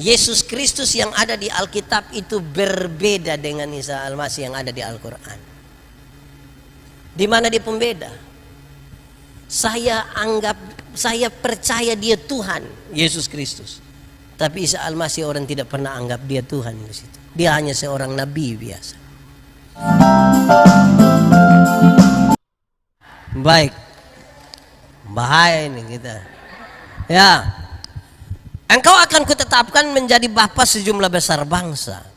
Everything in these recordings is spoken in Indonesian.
Yesus Kristus yang ada di Alkitab itu berbeda dengan Isa Al-Masih yang ada di Al-Quran. Di mana dia pembeda? Saya percaya dia Tuhan, Yesus Kristus. Tapi Isa Al-Masih orang tidak pernah anggap dia Tuhan di situ. Dia hanya seorang nabi biasa. Baik. Bahaya ini kita. Ya. Engkau akan kutetapkan menjadi bapa sejumlah besar bangsa.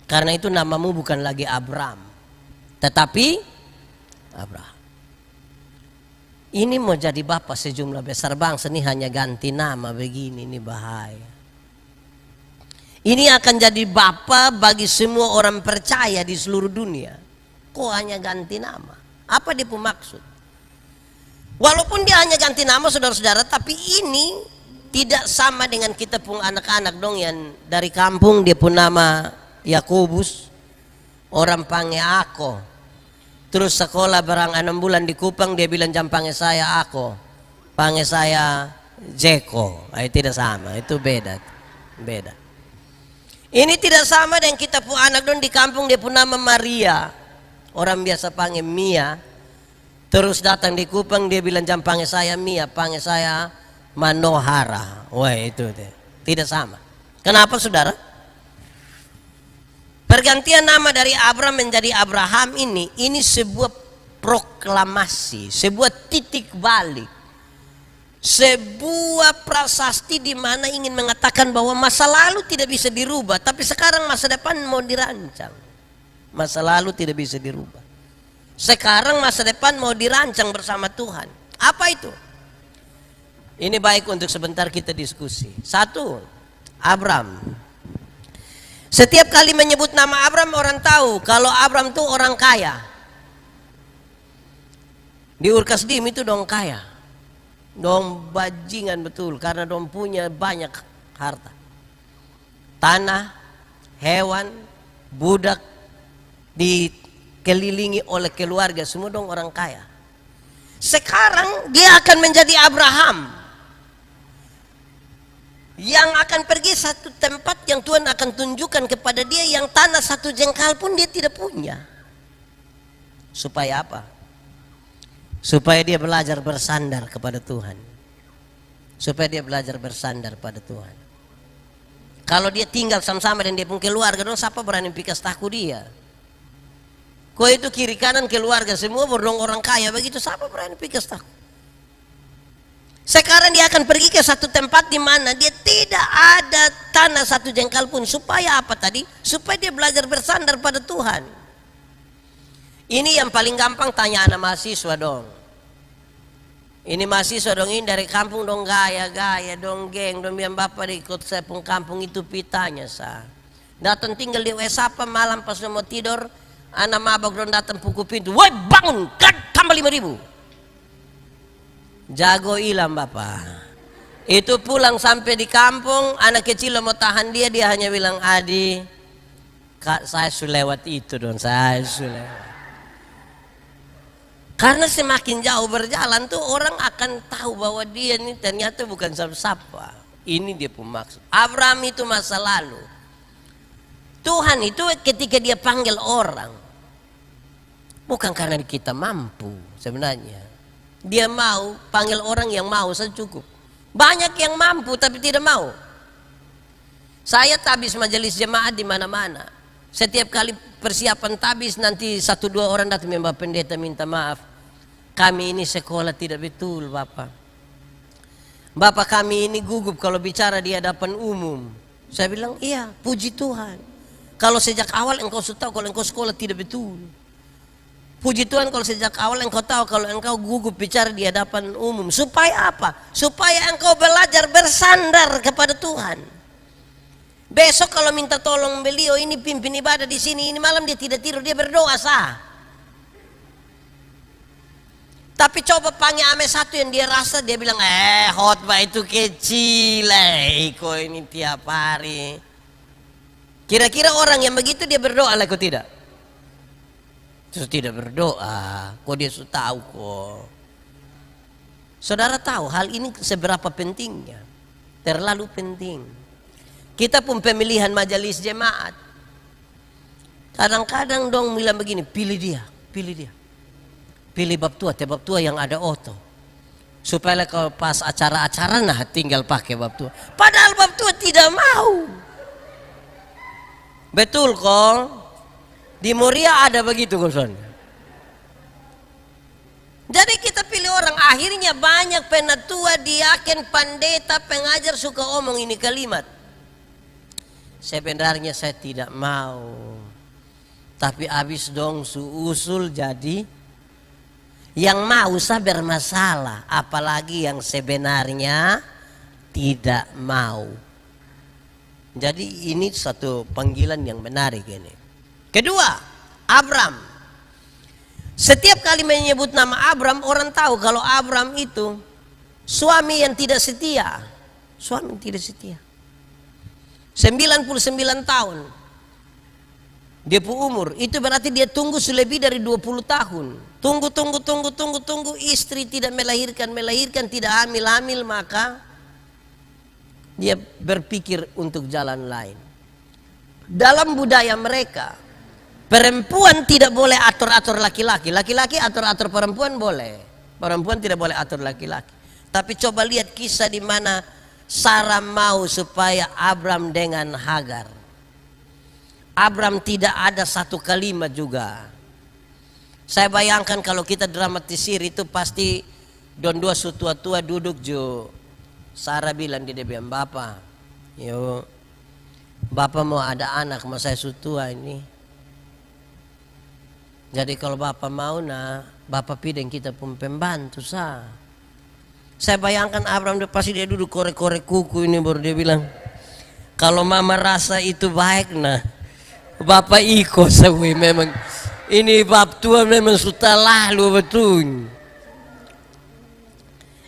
Karena itu namamu bukan lagi Abram, tetapi Abraham. Ini mau jadi bapa sejumlah besar bangsa, ini hanya ganti nama begini, ini bahaya. Ini akan jadi bapa bagi semua orang percaya di seluruh dunia. Kok hanya ganti nama? Apa dia pun maksud? Walaupun dia hanya ganti nama saudara-saudara, tapi ini tidak sama dengan kita pun anak-anak dong yang dari kampung dia pun nama Yakobus, orang panggil Ako. Terus sekolah barang 6 bulan di Kupang, dia bilang jam panggil saya Ako, panggil saya Jeko. Tidak sama, itu beda. Ini tidak sama dengan kita pun anak dong di kampung dia pun nama Maria, orang biasa panggil Mia. Terus datang di Kupang dia bilang jam panggil saya Mia, panggil saya Manohara. Wah itu deh. Tidak sama. Kenapa saudara? Pergantian nama dari Abram menjadi Abraham ini sebuah proklamasi, sebuah titik balik, sebuah prasasti di mana ingin mengatakan bahwa masa lalu tidak bisa dirubah, tapi sekarang masa depan mau dirancang. Masa lalu tidak bisa dirubah. Sekarang masa depan mau dirancang bersama Tuhan. Apa itu? Ini baik untuk sebentar kita diskusi. Satu, Abram. Setiap kali menyebut nama Abram, orang tahu kalau Abram itu orang kaya. Di Urkasdim itu dong kaya, dong bajingan betul, karena dong punya banyak harta, tanah, hewan, budak, dikelilingi oleh keluarga, semua dong orang kaya. Sekarang dia akan menjadi Abraham yang akan pergi satu tempat yang Tuhan akan tunjukkan kepada dia, yang tanah satu jengkal pun dia tidak punya. Supaya apa? Supaya dia belajar bersandar kepada Tuhan. Supaya dia belajar bersandar pada Tuhan. Kalau dia tinggal sama-sama dan dia pun keluarga, dong siapa berani pikas taku dia? Kau itu kiri kanan keluarga semua berdong orang kaya begitu, siapa berani pikas taku? Sekarang dia akan pergi ke satu tempat di mana dia tidak ada tanah satu jengkal pun. Supaya apa tadi? Supaya dia belajar bersandar pada Tuhan. Ini yang paling gampang, tanya anak mahasiswa dong. Ini mahasiswa dong, ini dari kampung dong, gaya dong, geng dong, biar bapak ikut saya pun kampung itu pitanya sah. Datang tinggal di Wesapa, malam pas mau tidur, anak mabok dong datang pukul pintu, woi bangun, kan tambah 5.000. Jago hilang bapak. Itu pulang sampai di kampung, anak kecil mau tahan dia hanya bilang, Adi, kak saya sudah lewat itu dong, saya sudah lewat. Karena semakin jauh berjalan tuh orang akan tahu bahwa dia ini ternyata bukan siapa-siapa. Ini dia pun maksud. Abraham itu masa lalu. Tuhan itu ketika dia panggil orang, bukan karena kita mampu sebenarnya. Dia mau panggil orang yang mau saja cukup. Banyak yang mampu tapi tidak mau. Saya tabis majelis jemaat di mana-mana. Setiap kali persiapan tabis nanti 1-2 orang datang, Mbak Pendeta minta maaf. Kami ini sekolah tidak betul Bapak. Bapak kami ini gugup kalau bicara di hadapan umum. Saya bilang iya, puji Tuhan. Kalau sejak awal engkau sudah tahu kalau engkau sekolah tidak betul. Puji Tuhan kalau sejak awal engkau tahu kalau engkau gugup bicara di hadapan umum. Supaya apa? Supaya engkau belajar bersandar kepada Tuhan. Besok kalau minta tolong beliau ini pimpin ibadah di sini, ini malam dia tidak tidur, dia berdoa sah. Tapi coba panggil ame satu yang dia rasa, dia bilang khotbah itu kecil, kok ini tiap hari. Kira-kira orang yang begitu dia berdoa lah kok tidak? Terus tidak berdoa, kok dia sudah tahu kok. Saudara tahu hal ini seberapa pentingnya? Terlalu penting. Kita pun pemilihan majelis jemaat. Kadang-kadang dong bilang begini, pilih dia. Pilih bab tua yang ada oto. Supaya kalau pas acara-acara nah tinggal pakai bab tua. Padahal bab tua tidak mau. Betul kok. Di Moria ada begitu kosan. Jadi kita pilih orang, akhirnya banyak penatua, diaken, pendeta, pengajar suka omong ini kalimat. Sebenarnya saya tidak mau. Tapi habis dong usul jadi yang mau saya bermasalah, apalagi yang sebenarnya tidak mau. Jadi ini satu panggilan yang menarik ini. Kedua, Abram. Setiap kali menyebut nama Abram, orang tahu kalau Abram itu suami yang tidak setia. Suami yang tidak setia. 99 tahun. Dia pu umur, itu berarti dia tunggu selebih dari 20 tahun. Tunggu, istri tidak melahirkan, tidak hamil, maka dia berpikir untuk jalan lain. Dalam budaya mereka, perempuan tidak boleh atur-atur laki-laki. Laki-laki atur-atur perempuan boleh. Perempuan tidak boleh atur laki-laki. Tapi coba lihat kisah di mana Sarah mau supaya Abram dengan Hagar. Abram tidak ada satu kalimat juga. Saya bayangkan kalau kita dramatisir itu pasti don dua sutua-tua duduk jo. Sarah bilang dia bilang, "Bapak, yo, Bapak mau ada anak sama saya sutua ini. Jadi kalau Bapak mau Bapak pideng kita pun pembantu sah." Saya bayangkan Abram pasti dia duduk korek-korek kuku ini baru dia bilang, "Kalau Mama rasa itu baik Bapak ikut sawi, memang ini bab tua memang sudah lalu betul."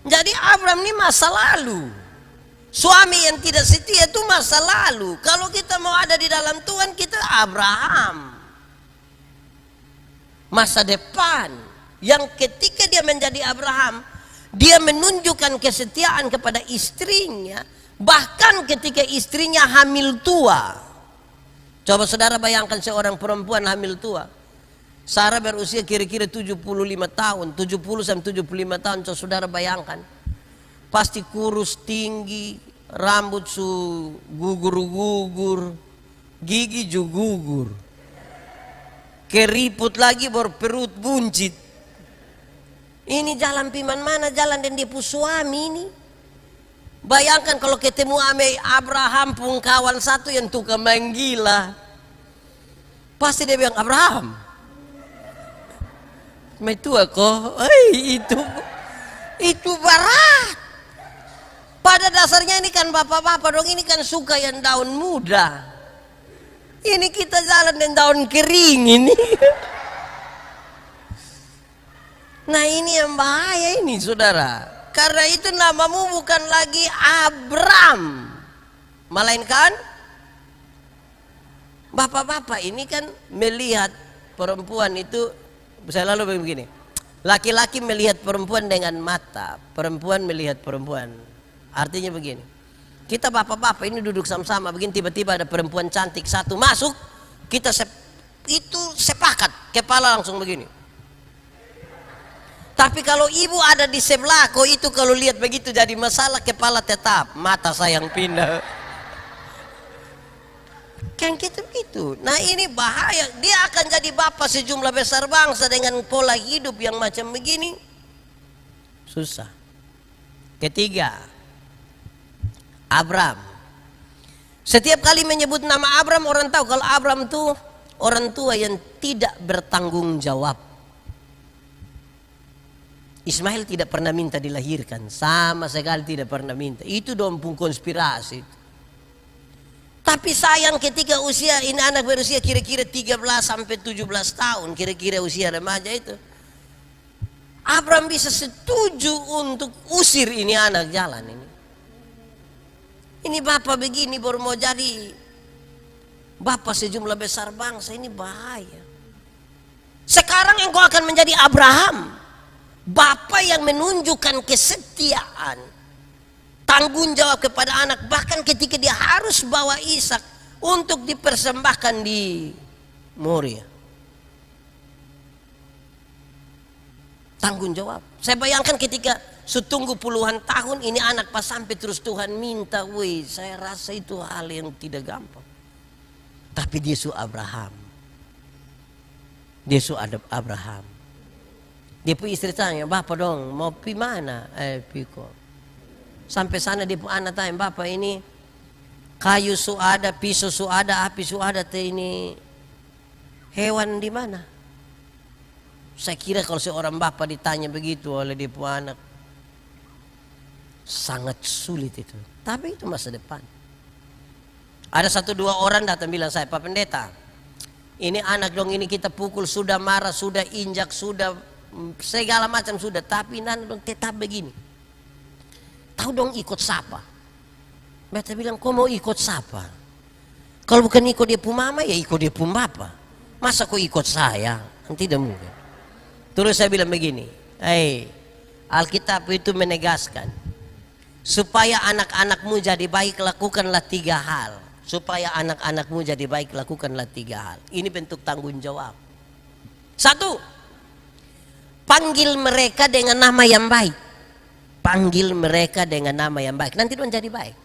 Jadi Abram ini masa lalu. Suami yang tidak setia itu masa lalu. Kalau kita mau ada di dalam Tuhan, kita Abraham. Masa depan yang ketika dia menjadi Abraham, dia menunjukkan kesetiaan kepada istrinya, bahkan ketika istrinya hamil tua. Coba saudara bayangkan seorang perempuan hamil tua. Sarah berusia kira-kira 75 tahun, 70 sampai 75 tahun. Coba saudara bayangkan. Pasti kurus tinggi, rambut gugur-gugur, gigi juga gugur. Keriput lagi berperut buncit. Ini jalan piman mana jalan dan dia suami ini. Bayangkan kalau ketemu ame Abraham pun kawan satu yang tukang main gila. Pasti dia bilang, "Abraham, mai tua kok, itu berat." Pada dasarnya ini kan bapak-bapak dong, ini kan suka yang daun muda. Ini kita jalan dengan daun kering ini. Nah ini yang bahaya ini saudara. Karena itu namamu bukan lagi Abram, melainkan bapak-bapak ini kan melihat perempuan itu, saya lalu begini, laki-laki melihat perempuan dengan mata, perempuan melihat perempuan. Artinya begini, kita bapak-bapak ini duduk sama-sama begini, tiba-tiba ada perempuan cantik satu masuk, kita itu sepakat, kepala langsung begini. Tapi kalau ibu ada di sebelah, kok itu kalau lihat begitu jadi masalah, kepala tetap, mata sayang pindah. Kan gitu begitu. Nah ini bahaya, dia akan jadi bapak sejumlah besar bangsa dengan pola hidup yang macam begini. Susah. Ketiga, Abram. Setiap kali menyebut nama Abram, orang tahu kalau Abram itu orang tua yang tidak bertanggung jawab. Ismail tidak pernah minta dilahirkan, sama sekali tidak pernah minta. Itu dong pun konspirasi. Tapi sayang ketika usia ini anak berusia kira-kira 13 sampai 17 tahun, kira-kira usia remaja itu, Abram bisa setuju untuk usir ini anak jalan ini. Ini bapak begini baru mau jadi bapak sejumlah besar bangsa, ini bahaya. Sekarang engkau akan menjadi Abraham. Bapak yang menunjukkan kesetiaan. tanggung jawab kepada anak, bahkan ketika dia harus bawa Ishak untuk dipersembahkan di Moria. Tanggung jawab. Saya bayangkan ketika setunggu puluhan tahun ini anak pas sampai terus Tuhan minta, woi, saya rasa itu hal yang tidak gampang. Tapi dia su Abraham. Dia su ada Abraham. Dia pun istri tanya, "Bapak dong, mau pi mana?" Piko. Sampai sana dia pun anak tanya, "Bapak ini kayu su ada, pisau su ada, api su ada, ini hewan di mana?" Saya kira kalau seorang bapak ditanya begitu oleh dia pun anak, sangat sulit itu. Tapi itu masa depan. Ada 1-2 orang datang bilang saya, "Pak Pendeta, ini anak dong, ini kita pukul, sudah marah, sudah injak, sudah segala macam sudah, tapi nana dong tetap begini. Tahu dong ikut siapa?" Beta bilang, "Kau mau ikut siapa? Kalau bukan ikut dia pun mama, ya ikut dia pun bapak. Masa kau ikut saya? Tidak mungkin." Terus saya bilang begini, Alkitab itu menegaskan, supaya anak-anakmu jadi baik lakukanlah 3 hal. Supaya anak-anakmu jadi baik lakukanlah 3 hal. Ini bentuk tanggung jawab. 1, panggil mereka dengan nama yang baik. Panggil mereka dengan nama yang baik. Nanti dong jadi baik.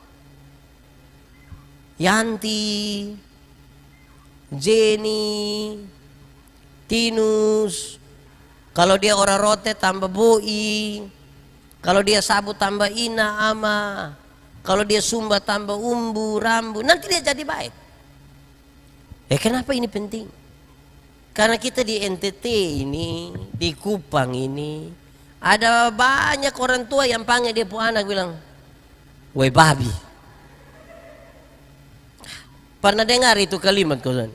Yanti, Jenny, Tinus. Kalau dia orang rote tambah boi. Kalau dia sabu tambah ina ama. Kalau dia sumba tambah umbu, rambu. Nanti dia jadi baik. Kenapa ini penting? Karena kita di NTT ini, di Kupang ini, ada banyak orang tua yang panggil dia pun anak bilang, "Woi babi." Pernah dengar itu kalimat kalian?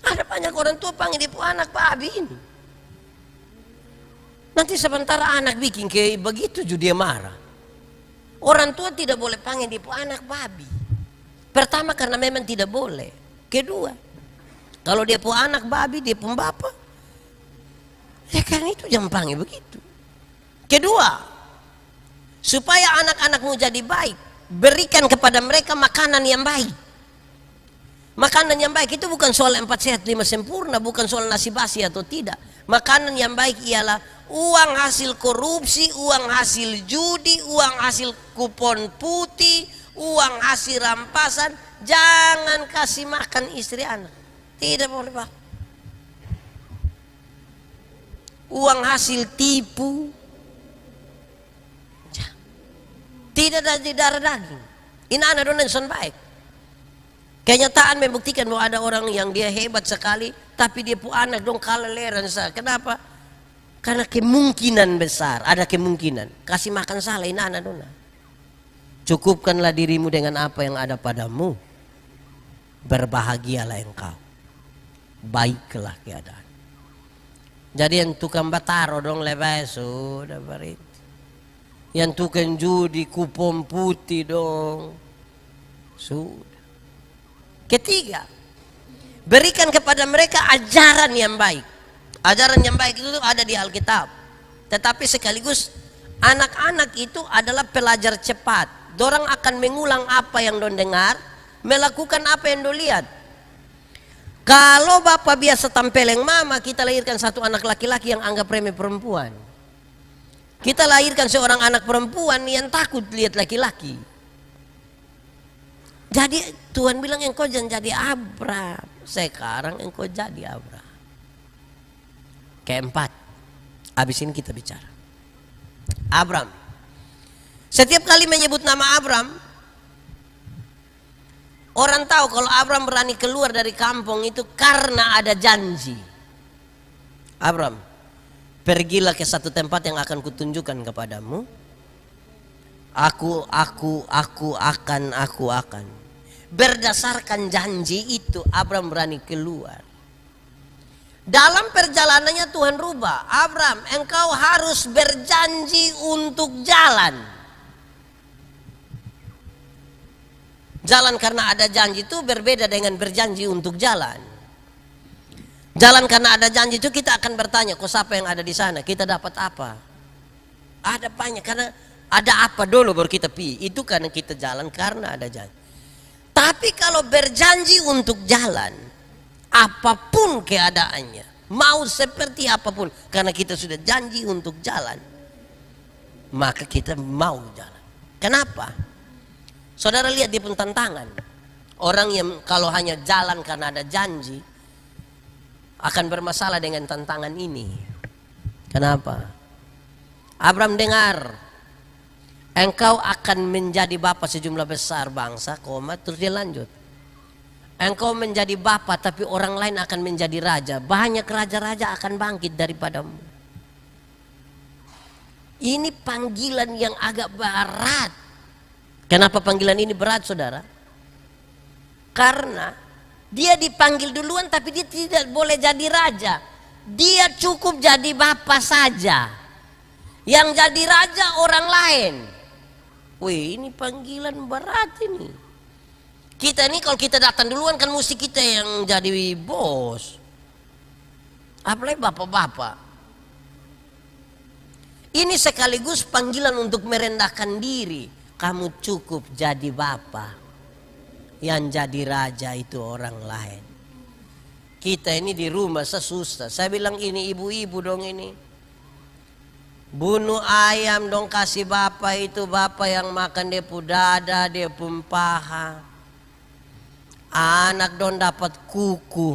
Ada banyak orang tua panggil dia pun anak babi ini. Nanti sementara anak bikin kayak begitu juga dia marah. Orang tua tidak boleh panggil dia pun anak babi. Pertama karena memang tidak boleh. Kedua, kalau dia pun anak babi, dia pun bapak, ya kan itu jangan panggil begitu. Kedua, supaya anak-anakmu jadi baik, berikan kepada mereka makanan yang baik. Makanan yang baik itu bukan soal 4 sehat 5 sempurna, bukan soal nasi basi atau tidak. Makanan yang baik ialah uang hasil korupsi, uang hasil judi, uang hasil kupon putih, uang hasil rampasan. Jangan kasih makan istri anak. Tidak boleh, Pak. Uang hasil tipu. Tidak dari darah daging. Ini anak donation baik. Kenyataan membuktikan bahwa ada orang yang dia hebat sekali, tapi dia pun anak dong kaleleran sah. Kenapa? Karena kemungkinan besar, ada kemungkinan. Kasih makan salah ini anak dona. Cukupkanlah dirimu dengan apa yang ada padamu. Berbahagialah engkau. Baiklah keadaan. Jadi yang tukang bataro dong lebay sudah barit. Yang tukang judi kupon putih dong sudah. Ketiga, berikan kepada mereka ajaran yang baik. Ajaran yang baik itu ada di Alkitab. Tetapi sekaligus anak-anak itu adalah pelajar cepat. Dorang akan mengulang apa yang don dengar, melakukan apa yang don lihat. Kalau bapak biasa tampeleng mama, kita lahirkan satu anak laki-laki yang anggap remeh perempuan. Kita lahirkan seorang anak perempuan yang takut lihat laki-laki. Jadi Tuhan bilang engkau jangan jadi Abraham. Sekarang engkau jadi Abraham. Keempat, habis ini kita bicara Abraham. Setiap kali menyebut nama Abraham, orang tahu kalau Abraham berani keluar dari kampung itu karena ada janji. Abraham, pergilah ke satu tempat yang akan kutunjukkan kepadamu. Aku akan. Berdasarkan janji itu Abraham berani keluar. Dalam perjalanannya Tuhan rubah. Abraham, engkau harus berjanji untuk jalan. Jalan karena ada janji itu berbeda dengan berjanji untuk jalan. Jalan karena ada janji itu kita akan bertanya, kok siapa yang ada di sana? Kita dapat apa? Ada banyak karena Ada apa dulu baru kita pi. Itu karena kita jalan karena ada janji. Tapi kalau berjanji untuk jalan, apapun keadaannya, mau seperti apapun, karena kita sudah janji untuk jalan, maka kita mau jalan. Kenapa? Saudara lihat dia pun tantangan. Orang yang kalau hanya jalan karena ada janji akan bermasalah dengan tantangan ini. Kenapa? Abraham dengar, engkau akan menjadi bapa sejumlah besar bangsa, terus dia lanjut. Engkau menjadi bapa tapi orang lain akan menjadi raja. Banyak raja-raja akan bangkit daripadamu. Ini panggilan yang agak berat. Kenapa panggilan ini berat, saudara? Karena dia dipanggil duluan tapi dia tidak boleh jadi raja. Dia cukup jadi bapa saja. Yang jadi raja orang lain. Wih, ini panggilan berat ini. Kita ini kalau kita datang duluan kan mesti kita yang jadi bos. Apalagi bapak-bapak. Ini sekaligus panggilan untuk merendahkan diri. Kamu cukup jadi bapa. Yang jadi raja itu orang lain. Kita ini di rumah susah. Saya bilang ini ibu-ibu dong ini. Bunuh ayam dong kasih bapak itu. Bapak yang makan dia pun dada, dia pun paha. Anak dong dapat kuku,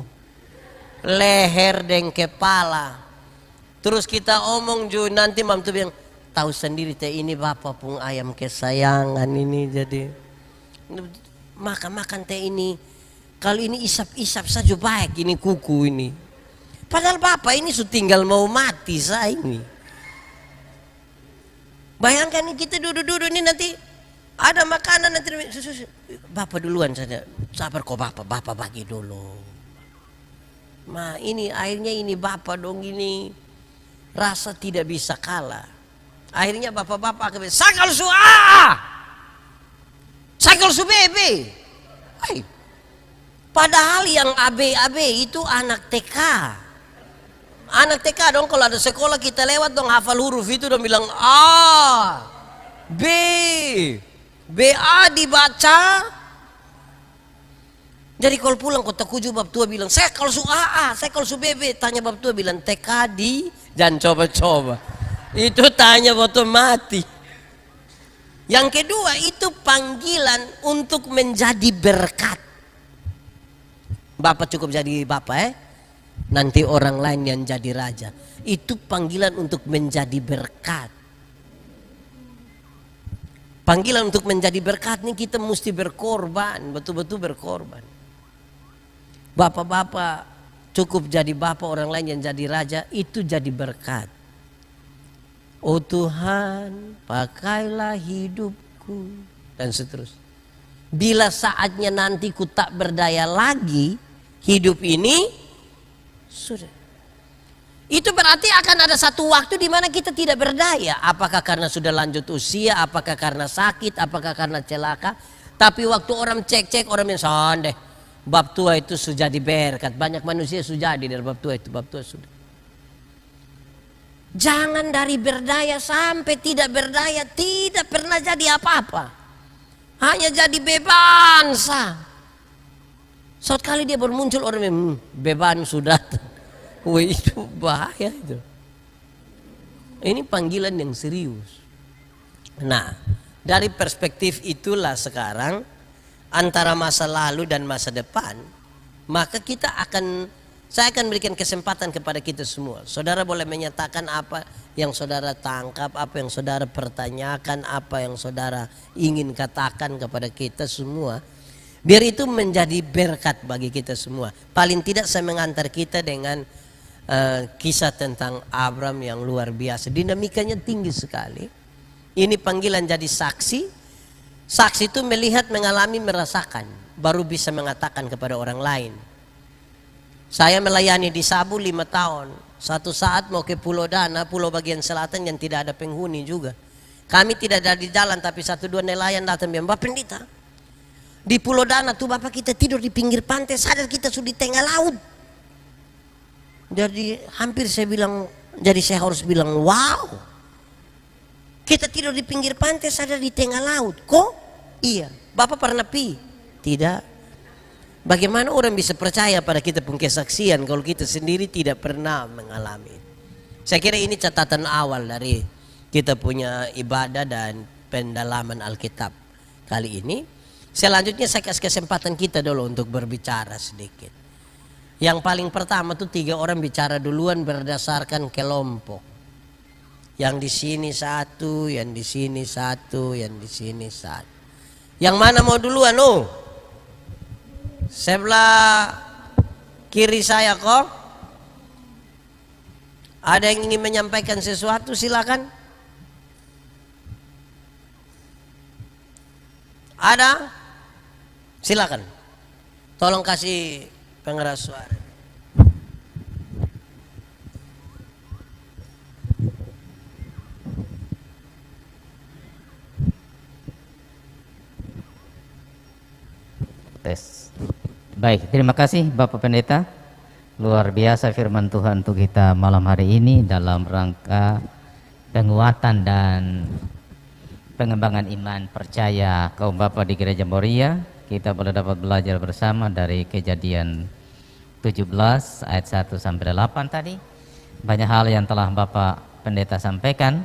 leher dan kepala. Terus kita omong juga nanti mam tuh bilang, tahu sendiri teh ini bapak pun ayam kesayangan ini jadi. Makan teh ini. Kalau ini isap-isap saja baik ini kuku ini. Padahal bapak ini sudah tinggal mau mati saya ini. Bayangkan nih kita duduk-duduk ini nanti ada makanan nanti bapak duluan saja. Sabar kok bapak bagi dulu. Ma ini akhirnya ini bapak dong ini rasa tidak bisa kalah. Akhirnya bapak-bapak akan sakal su sakal su bebe. Padahal yang AB itu anak TK. Anak TK dong kalau ada sekolah kita lewat dong hafal huruf itu dong bilang A, B, BA dibaca. Jadi kalau pulang kota kuju bab tua bilang saya kalau su AA, saya kalau su BB, tanya bab tua bilang TK di jangan coba-coba. Itu tanya waktu mati. Yang kedua itu panggilan untuk menjadi berkat. Bapak cukup jadi bapak nanti orang lain yang jadi raja. Itu panggilan untuk menjadi berkat. Panggilan untuk menjadi berkat ini kita mesti berkorban, betul-betul berkorban. Bapak-bapak cukup jadi bapak orang lain yang jadi raja, itu jadi berkat. Oh Tuhan, pakailah hidupku dan seterusnya. Bila saatnya nanti ku tak berdaya lagi, hidup ini sudah. Itu berarti akan ada satu waktu di mana kita tidak berdaya. Apakah karena sudah lanjut usia, apakah karena sakit, apakah karena celaka. Tapi waktu orang cek orang yang sondeh, bab tua itu sudah jadi berkat. Banyak manusia sudah jadi dari bab tua itu, bab tua sudah. Jangan dari berdaya sampai tidak berdaya, tidak pernah jadi apa-apa. Hanya jadi bebansa. Suatu kali dia bermuncul orang yang beban sudah. Wih, itu bahaya itu. Ini panggilan yang serius. Nah, dari perspektif itulah sekarang antara masa lalu dan masa depan, maka saya akan berikan kesempatan kepada kita semua. Saudara boleh menyatakan apa yang saudara tangkap, apa yang saudara pertanyakan, apa yang saudara ingin katakan kepada kita semua. Biar itu menjadi berkat bagi kita semua. Paling tidak saya mengantar kita dengan kisah tentang Abraham yang luar biasa. Dinamikanya tinggi sekali. Ini panggilan jadi saksi. Saksi itu melihat, mengalami, merasakan. Baru bisa mengatakan kepada orang lain. Saya melayani di Sabu 5 tahun. Satu saat mau ke Pulau Dana, pulau bagian selatan yang tidak ada penghuni juga. Kami tidak ada di jalan, tapi 1-2 nelayan datang bilang, Bapak Pendeta, di Pulau Dana tuh Bapak kita tidur di pinggir pantai, sadar kita sudah di tengah laut. Jadi hampir saya bilang, jadi saya harus bilang wow. Kita tidur di pinggir pantai, sadar di tengah laut. Kok? Iya. Bapak pernah pi? Tidak. Bagaimana orang bisa percaya pada kita pun kesaksian kalau kita sendiri tidak pernah mengalami? Saya kira ini catatan awal dari kita punya ibadah dan pendalaman Alkitab kali ini. Selanjutnya saya kasih kesempatan kita dulu untuk berbicara sedikit. Yang paling pertama tuh 3 orang bicara duluan berdasarkan kelompok. Yang di sini 1, yang di sini 1, yang di sini 1. Yang mana mau duluan? Oh, sebelah kiri saya kok. Ada yang ingin menyampaikan sesuatu, silakan. Ada? Silakan. Tolong kasih pengeras suara. Tes. Baik, terima kasih Bapak Pendeta. Luar biasa firman Tuhan untuk kita malam hari ini dalam rangka penguatan dan pengembangan iman percaya kaum Bapak di Gereja Moria. Kita boleh dapat belajar bersama dari Kejadian 17 ayat 1 sampai 8 tadi. Banyak hal yang telah Bapak Pendeta sampaikan.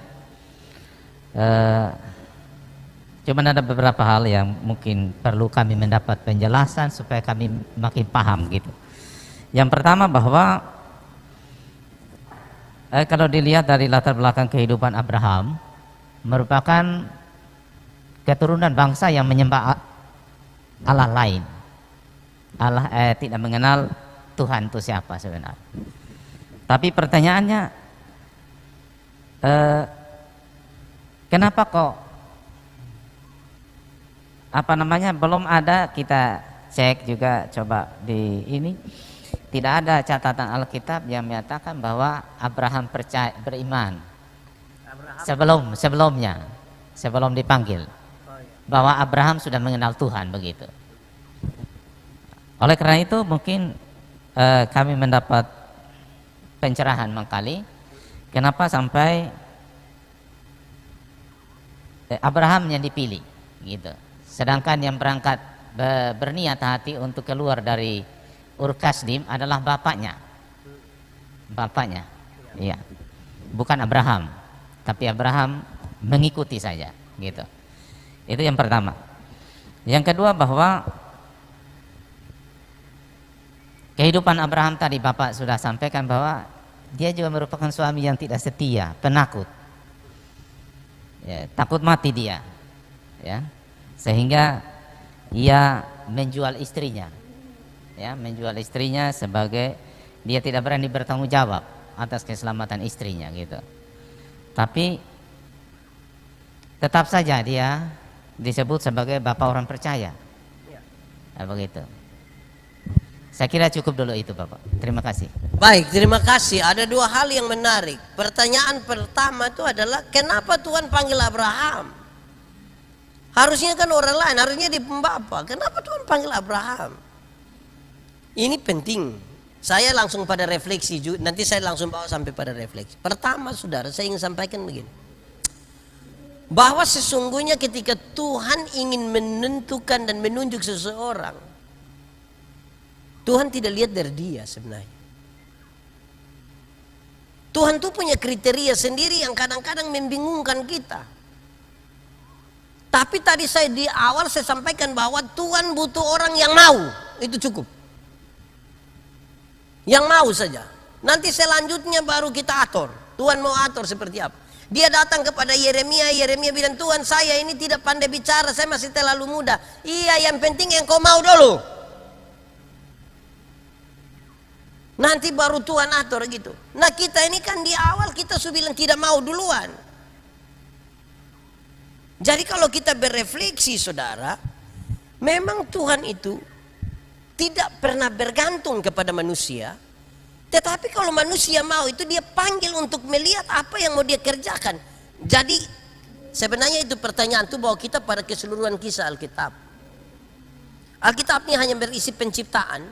Cuman ada beberapa hal yang mungkin perlu kami mendapat penjelasan supaya kami makin paham gitu. Yang pertama bahwa kalau dilihat dari latar belakang kehidupan Abraham, merupakan keturunan bangsa yang menyembah Allah lain. Allah tidak mengenal Tuhan itu siapa sebenarnya. Tapi pertanyaannya, kenapa kok belum ada, kita cek juga coba di ini, tidak ada catatan Alkitab yang menyatakan bahwa Abraham beriman sebelum dipanggil, bahwa Abraham sudah mengenal Tuhan begitu. Oleh karena itu mungkin kami mendapat pencerahan mengkali kenapa sampai Abraham yang dipilih gitu. Sedangkan yang berangkat berniat hati untuk keluar dari Ur Kasdim adalah bapaknya, iya, bukan Abraham, tapi Abraham mengikuti saja, gitu. Itu yang pertama. Yang kedua bahwa kehidupan Abraham tadi Bapak sudah sampaikan bahwa dia juga merupakan suami yang tidak setia, penakut, ya, takut mati dia, ya. Sehingga ia menjual istrinya, ya, menjual istrinya sebagai dia tidak berani bertanggung jawab atas keselamatan istrinya gitu. Tapi tetap saja dia disebut sebagai bapak orang percaya, nah, begitu. Saya kira cukup dulu itu Bapak. Terima kasih. Baik, terima kasih. Ada 2 hal yang menarik. Pertanyaan pertama itu adalah kenapa Tuhan panggil Abraham? Harusnya kan orang lain, harusnya di pembapa. Kenapa Tuhan panggil Abraham? Ini penting. Saya langsung pada refleksi, nanti saya langsung bawa sampai pada refleksi. Pertama saudara, saya ingin sampaikan begini. Bahwa sesungguhnya ketika Tuhan ingin menentukan dan menunjuk seseorang, Tuhan tidak lihat dari dia sebenarnya. Tuhan tuh punya kriteria sendiri yang kadang-kadang membingungkan kita. Tapi tadi saya di awal saya sampaikan bahwa Tuhan butuh orang yang mau, itu cukup. Yang mau saja. Nanti selanjutnya baru kita atur. Tuhan mau atur seperti apa. Dia datang kepada Yeremia, Yeremia bilang, Tuhan saya ini tidak pandai bicara, saya masih terlalu muda. Iya, yang penting engkau mau dulu. Nanti baru Tuhan atur gitu. Nah kita ini kan di awal kita sudah bilang tidak mau duluan. Jadi kalau kita berefleksi saudara, memang Tuhan itu tidak pernah bergantung kepada manusia. Tetapi kalau manusia mau itu dia panggil untuk melihat apa yang mau dia kerjakan. Jadi sebenarnya itu pertanyaan itu bawa kita pada keseluruhan kisah Alkitab. Alkitab ini hanya berisi penciptaan,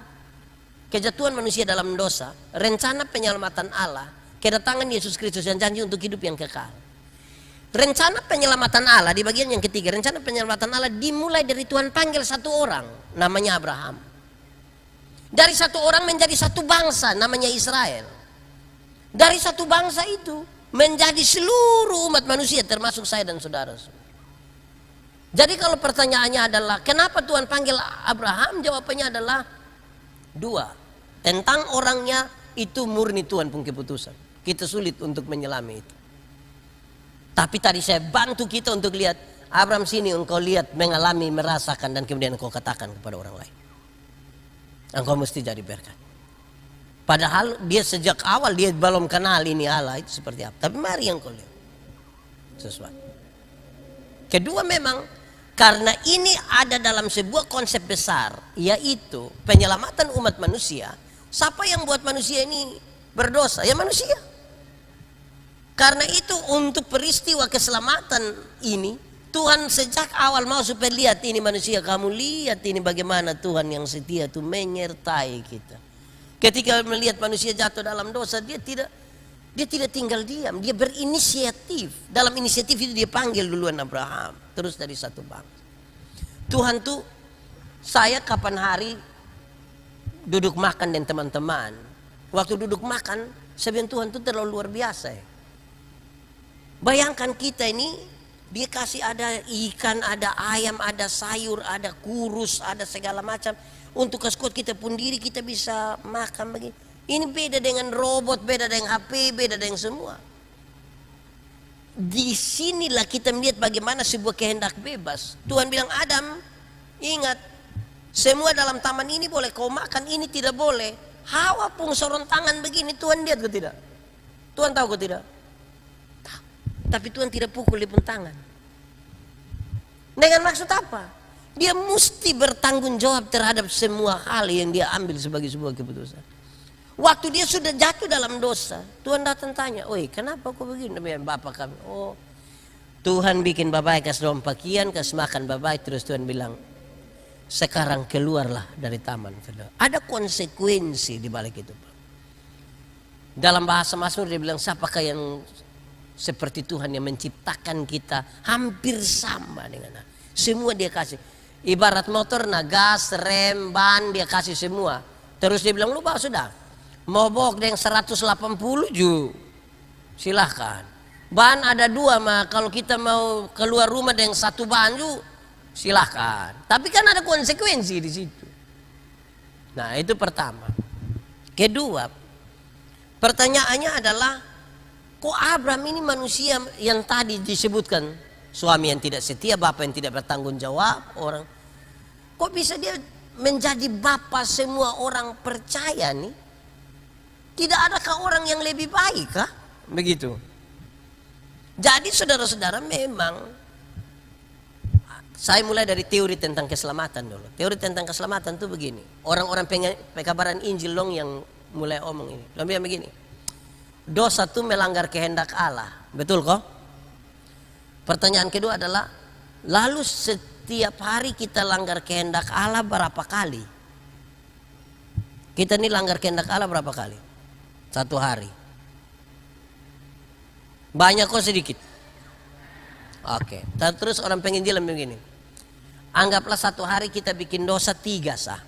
kejatuhan manusia dalam dosa, rencana penyelamatan Allah, kedatangan Yesus Kristus yang janji untuk hidup yang kekal. rencana penyelamatan Allah di bagian yang ketiga, rencana penyelamatan Allah dimulai dari Tuhan panggil satu orang namanya Abraham. Dari satu orang menjadi satu bangsa namanya Israel. Dari satu bangsa itu menjadi seluruh umat manusia termasuk saya dan saudara. Jadi kalau pertanyaannya adalah kenapa Tuhan panggil Abraham, jawabannya adalah dua. Tentang orangnya itu murni Tuhan pun keputusan. Kita sulit untuk menyelami itu. Tapi tadi saya bantu kita untuk lihat, Abraham sini engkau lihat, mengalami, merasakan, dan kemudian engkau katakan kepada orang lain. Engkau mesti jadi berkat. Padahal dia sejak awal dia belum kenal ini Allah itu seperti apa. Tapi mari engkau lihat sesuatu. Kedua memang karena ini ada dalam sebuah konsep besar, yaitu penyelamatan umat manusia. Siapa yang buat manusia ini berdosa? Ya manusia. Karena itu untuk peristiwa keselamatan ini Tuhan sejak awal mau supaya lihat ini manusia, kamu lihat ini bagaimana Tuhan yang setia itu menyertai kita. Ketika melihat manusia jatuh dalam dosa, dia tidak tinggal diam, dia berinisiatif. Dalam inisiatif itu dia panggil duluan Abraham, terus dari satu bangsa. Tuhan tuh, saya kapan hari duduk makan dengan teman-teman, waktu duduk makan, saya bilang Tuhan tuh terlalu luar biasa ya. Bayangkan kita ini, dia kasih ada ikan, ada ayam, ada sayur, ada kurus, ada segala macam. Untuk kesekut kita pun diri kita bisa makan begini. Ini beda dengan robot, beda dengan HP, beda dengan semua. Di sinilah kita melihat bagaimana sebuah kehendak bebas. Tuhan bilang Adam, ingat, semua dalam taman ini boleh kau makan, ini tidak boleh. Hawa pun sorong tangan begini, Tuhan lihat ke tidak? Tuhan tahu ke tidak? Tapi Tuhan tidak pukul di pun tangan. Dengan maksud apa? Dia mesti bertanggung jawab terhadap semua hal yang dia ambil sebagai sebuah keputusan. Waktu dia sudah jatuh dalam dosa, Tuhan datang tanya, oi kenapa kau begini? Bapak kami, oh Tuhan bikin bapak kasih daun pakaian, kasih makan bapak, terus Tuhan bilang, sekarang keluarlah dari taman. Ada konsekuensi di balik itu. Dalam bahasa Mazmur dia bilang, siapakah yang seperti Tuhan yang menciptakan kita hampir sama dengan Allah. Semua dia kasih. Ibarat motor, nah gas, rem, ban dia kasih semua. Terus dia bilang, lu bawa sudah. Mogok dengan 180 ju, silahkan. Ban ada dua mah, kalau kita mau keluar rumah dengan satu ban ju, silahkan. Tapi kan ada konsekuensi di situ. Nah itu pertama. Kedua, pertanyaannya adalah, kok Abraham ini manusia yang tadi disebutkan, suami yang tidak setia, bapak yang tidak bertanggung jawab, orang, kok bisa dia menjadi bapak semua orang percaya nih? Tidak adakah orang yang lebih baik kah? Begitu. Jadi saudara-saudara, memang saya mulai dari teori tentang keselamatan dulu. Teori tentang keselamatan itu begini. Orang-orang pekabaran Injil dong yang mulai omong ini. Dia begini. Dosa itu melanggar kehendak Allah, betul kok? Pertanyaan kedua adalah, lalu setiap hari kita langgar kehendak Allah berapa kali? Kita ini langgar kehendak Allah berapa kali? Satu hari. Banyak kok sedikit? Oke. Terus orang penginjilan begini. Anggaplah satu hari kita bikin dosa 3 sah.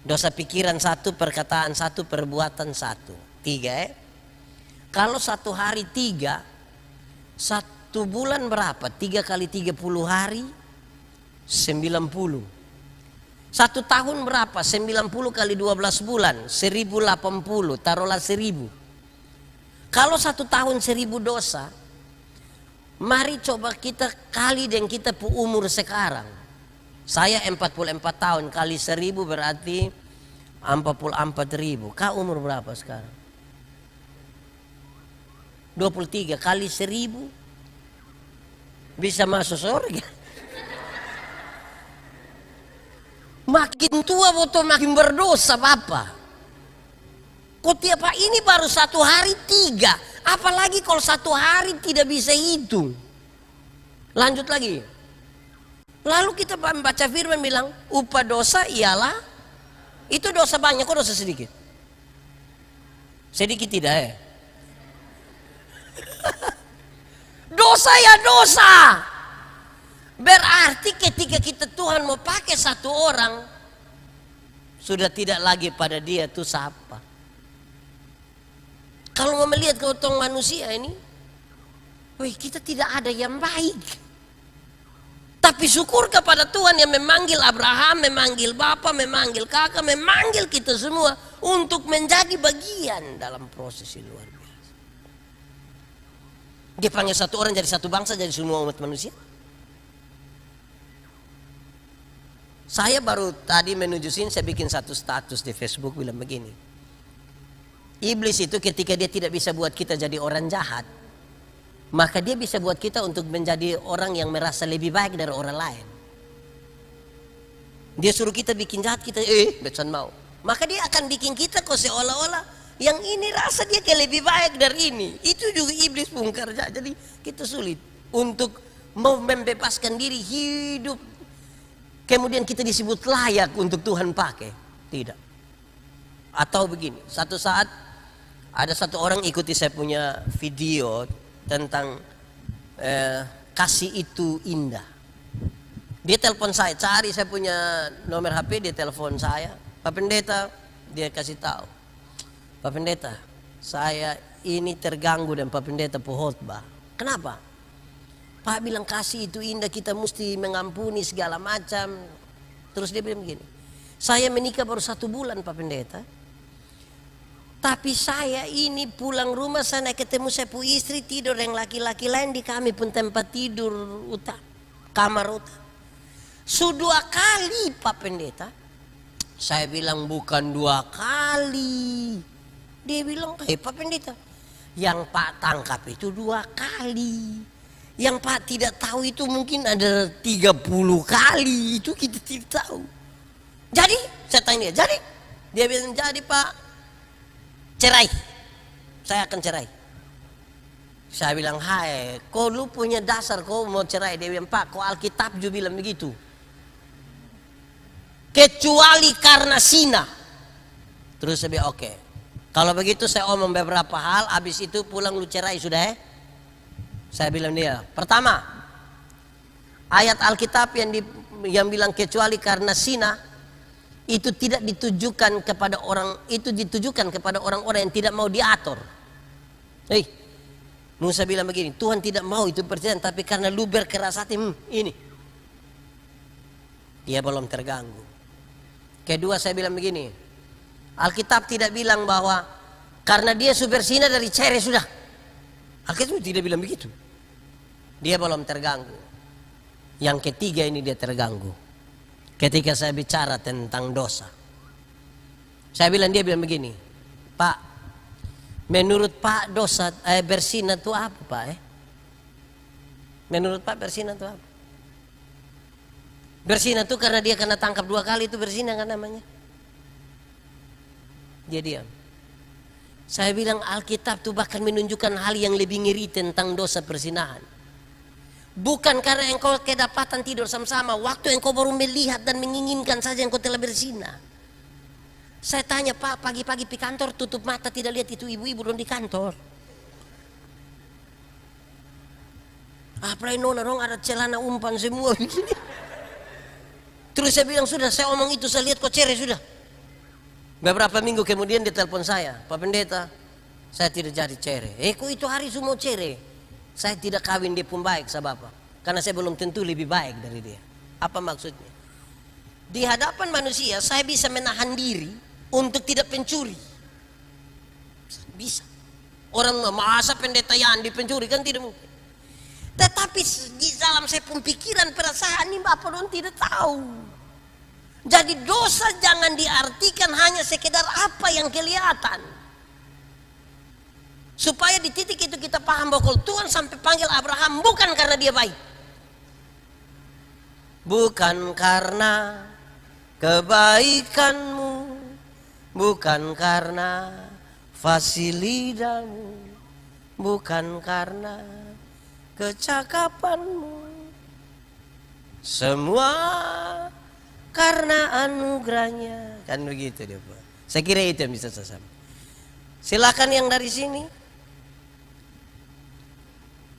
Dosa pikiran 1, perkataan 1, perbuatan 1. 3 ya. Kalau satu hari 3, 1 bulan berapa? 3 kali 30 hari, 90. 1 tahun berapa? 90 kali 12 bulan, 1080, taruhlah 1000. Kalau 1 tahun 1000 dosa, mari coba kita kali dengan kita umur sekarang. Saya 44 tahun, kali 1000 berarti 44.000. Kau umur berapa sekarang? 23 kali 1000 bisa masuk surga. Makin tua betul makin berdosa Bapak. Kok tiap hari ini baru 1 hari 3, apalagi kalau 1 hari tidak bisa hitung. Lanjut lagi. Lalu kita membaca firman bilang, upah dosa ialah, itu dosa banyak kok dosa sedikit? Sedikit tidak ya? dosa ya dosa. Berarti ketika kita Tuhan mau pakai satu orang, sudah tidak lagi pada dia tuh siapa. Kalau mau melihat keutong manusia ini, wih, kita tidak ada yang baik. Tapi syukur kepada Tuhan yang memanggil Abraham, memanggil Bapa, memanggil kakak, memanggil kita semua untuk menjadi bagian dalam proses yang luar biasa. Dia panggil satu orang jadi satu bangsa, jadi semua umat manusia. Saya baru tadi menuju sini, saya bikin satu status di Facebook bilang begini. Iblis itu ketika dia tidak bisa buat kita jadi orang jahat, maka dia bisa buat kita untuk menjadi orang yang merasa lebih baik dari orang lain. Dia suruh kita bikin jahat, kita becan mau. Maka dia akan bikin kita kok seolah-olah yang ini rasa dia kayak lebih baik dari ini. Itu juga iblis pun kerja. Jadi kita sulit untuk mau membebaskan diri hidup. Kemudian kita disebut layak untuk Tuhan pakai. Tidak. Atau begini, satu saat ada satu orang ikuti saya punya video tentang kasih itu indah. Dia telepon saya, cari saya punya nomor HP, dia telepon saya. Pak Pendeta, dia kasih tahu. Pak Pendeta, saya ini terganggu dan Pak Pendeta pohotbah. Kenapa? Pak bilang kasih itu indah, kita mesti mengampuni segala macam. Terus dia bilang begini, saya menikah baru 1 bulan Pak Pendeta. Tapi saya ini pulang rumah sana ketemu saya pu istri tidur yang laki-laki lain di kami pun tempat tidur kamar utama. Sudah 2 kali Pak Pendeta. Saya bilang bukan 2 kali. Dia bilang, Pak Pendeta, yang Pak tangkap itu 2 kali. Yang Pak tidak tahu itu mungkin ada 30 kali. Itu kita tidak tahu. Jadi, saya tanya dia, jadi? Dia bilang, jadi Pak, cerai. Saya akan cerai. Saya bilang, hai, kau lu punya dasar kau mau cerai. Dia bilang, Pak, kau Alkitab juga bilang begitu. Kecuali karena zina. Terus saya bilang, oke. Kalau begitu saya omong beberapa hal, habis itu pulang lu cerai sudah ya. Saya bilang dia, pertama, ayat Alkitab yang bilang kecuali karena zina, itu tidak ditujukan kepada orang, itu ditujukan kepada orang-orang yang tidak mau diatur. Musa bilang begini, Tuhan tidak mau itu perjanjian, tapi karena lu berkeras hati, ini. Dia belum terganggu. Kedua saya bilang begini, Alkitab tidak bilang bahwa karena dia berzina dari cerai sudah. Alkitab tidak bilang begitu. Dia belum terganggu. Yang ketiga ini dia terganggu. Ketika saya bicara tentang dosa. Saya bilang, dia bilang begini, Pak, menurut Pak dosa berzina itu apa Pak? Menurut Pak berzina itu apa? Berzina itu karena dia kena tangkap 2 kali itu berzina kan namanya? Dia diam. Saya bilang Alkitab itu bahkan menunjukkan hal yang lebih ngeri tentang dosa perzinahan. Bukan karena engkau kedapatan tidur sama-sama, waktu engkau baru melihat dan menginginkan saja engkau telah berzina. Saya tanya, Pak, pagi-pagi di kantor tutup mata tidak lihat itu ibu-ibu dong di kantor. Apalagi nona dong ada celana umpan semua begini. Terus saya bilang, sudah saya omong itu, saya lihat kok cerai sudah. Beberapa minggu kemudian dia telepon saya, Pak Pendeta, saya tidak jadi cerai. Kok itu hari semua cerai? Saya tidak kawin dia pun baik sama Bapak. Karena saya belum tentu lebih baik dari dia. Apa maksudnya? Di hadapan manusia saya bisa menahan diri untuk tidak pencuri. Bisa. Orang masa pendeta Yandi pencuri kan tidak mungkin. Tetapi di dalam saya pun pikiran perasaan ini Bapak dong tidak tahu. Jadi dosa jangan diartikan hanya sekedar apa yang kelihatan. Supaya di titik itu kita paham bahwa Tuhan sampai panggil Abraham bukan karena dia baik. Bukan karena kebaikanmu, bukan karena fasilidamu, bukan karena kecakapanmu, semua karena anugerahnya. Kan begitu dia Pak. Saya kira itu yang bisa saya sampaikan. Silakan yang dari sini.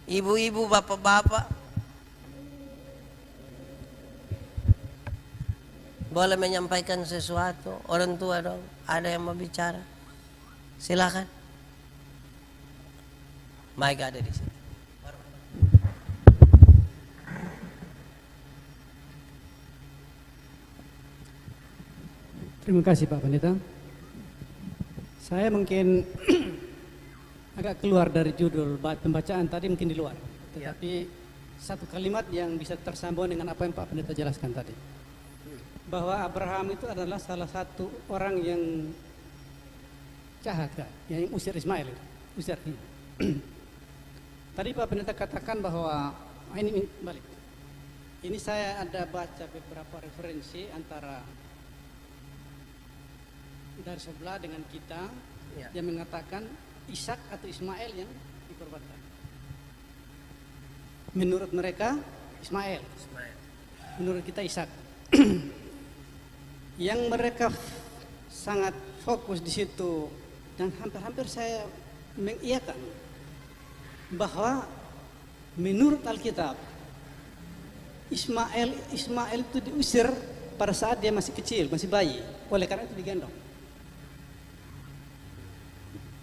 Ibu-ibu, bapak-bapak, boleh menyampaikan sesuatu. Orang tua dong, ada yang mau bicara, silakan. Mike ada di sini. Terima kasih Pak Pendeta. Saya mungkin agak keluar dari judul pembacaan tadi, mungkin di luar. Tetapi satu kalimat yang bisa tersambung dengan apa yang Pak Pendeta jelaskan tadi. Bahwa Abraham itu adalah salah satu orang yang jahat, yang usir Ismail. Usir. Tadi Pak Pendeta katakan bahwa ini balik. Ini saya ada baca beberapa referensi antara dari sebelah dengan kita yang mengatakan Ishak atau Ismail yang dikorbankan. Menurut mereka Ismail. Menurut kita Ishak. Yang mereka sangat fokus di situ dan hampir-hampir saya mengiyakan bahwa menurut Alkitab Ismail itu diusir pada saat dia masih kecil, masih bayi. Oleh karena itu digendong.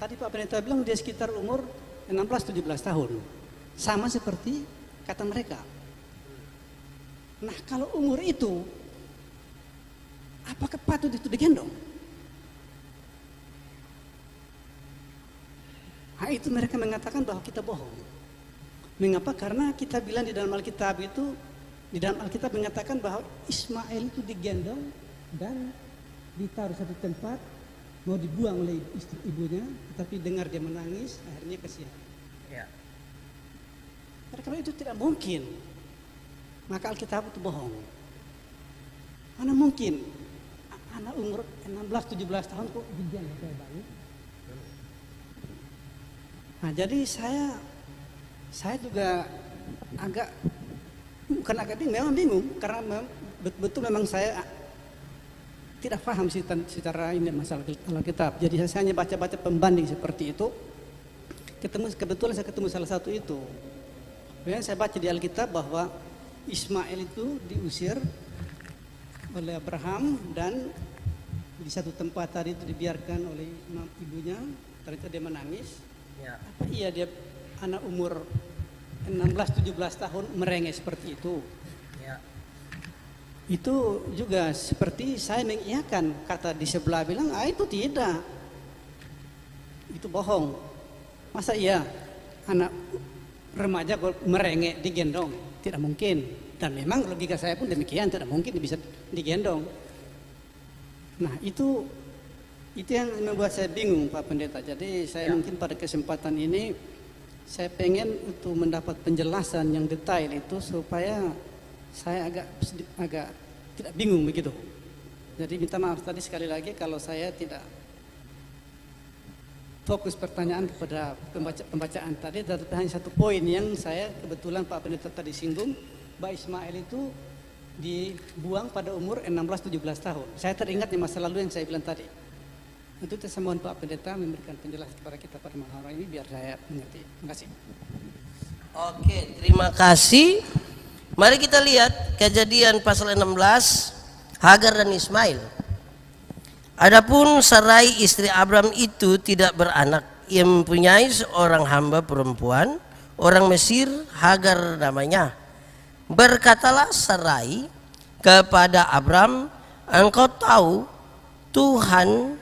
Tadi Pak Pendeta bilang dia sekitar umur 16-17 tahun. Sama seperti kata mereka. Nah kalau umur itu, apakah patut itu digendong? Nah itu mereka mengatakan bahwa kita bohong. Mengapa? Karena kita bilang di dalam Alkitab itu, di dalam Alkitab mengatakan bahwa Ismail itu digendong dan ditaruh satu tempat, mau dibuang oleh istri ibunya, tetapi dengar dia menangis, akhirnya kasihan. Ya. Karena itu tidak mungkin. Maka Alkitab itu bohong. Mana mungkin anak umur 16-17 tahun kok digendong kayak bayi? Nah jadi saya juga bukan agak bingung, memang bingung karena betul memang saya tidak paham secara ini masalah Alkitab. Jadi saya hanya baca-baca pembanding seperti itu. Kebetulan saya ketemu salah satu itu. Kemudian saya baca di Alkitab bahwa Ismail itu diusir oleh Abraham dan di satu tempat tadi itu dibiarkan oleh ibunya. Ternyata dia menangis. Ya. Apa iya dia anak umur 16-17 tahun merengek seperti itu? Ya. Itu juga seperti saya mengiyakan kata di sebelah bilang, itu tidak, itu bohong. Masa iya anak remaja merengek digendong? Tidak mungkin. Dan memang logika saya pun demikian, tidak mungkin bisa digendong. Nah itu yang membuat saya bingung Pak Pendeta. Jadi saya mungkin pada kesempatan ini saya pengen untuk mendapat penjelasan yang detail itu supaya saya agak tidak bingung begitu. Jadi minta maaf tadi sekali lagi kalau saya tidak fokus pertanyaan kepada pembacaan tadi, tapi hanya satu poin yang saya kebetulan Pak Pendeta tadi singgung, bahwa Ismail itu dibuang pada umur 16-17 tahun. Saya teringat di masa lalu yang saya bilang tadi. Itu saya mohon Pak Pendeta memberikan penjelasan kepada kita pada malam hari ini biar saya mengerti. Terima kasih. Oke, terima kasih. Mari kita lihat Kejadian pasal 16, Hagar dan Ismail. Adapun Sarai istri Abram itu tidak beranak. Ia mempunyai seorang hamba perempuan, orang Mesir, Hagar namanya. Berkatalah Sarai kepada Abram, engkau tahu Tuhan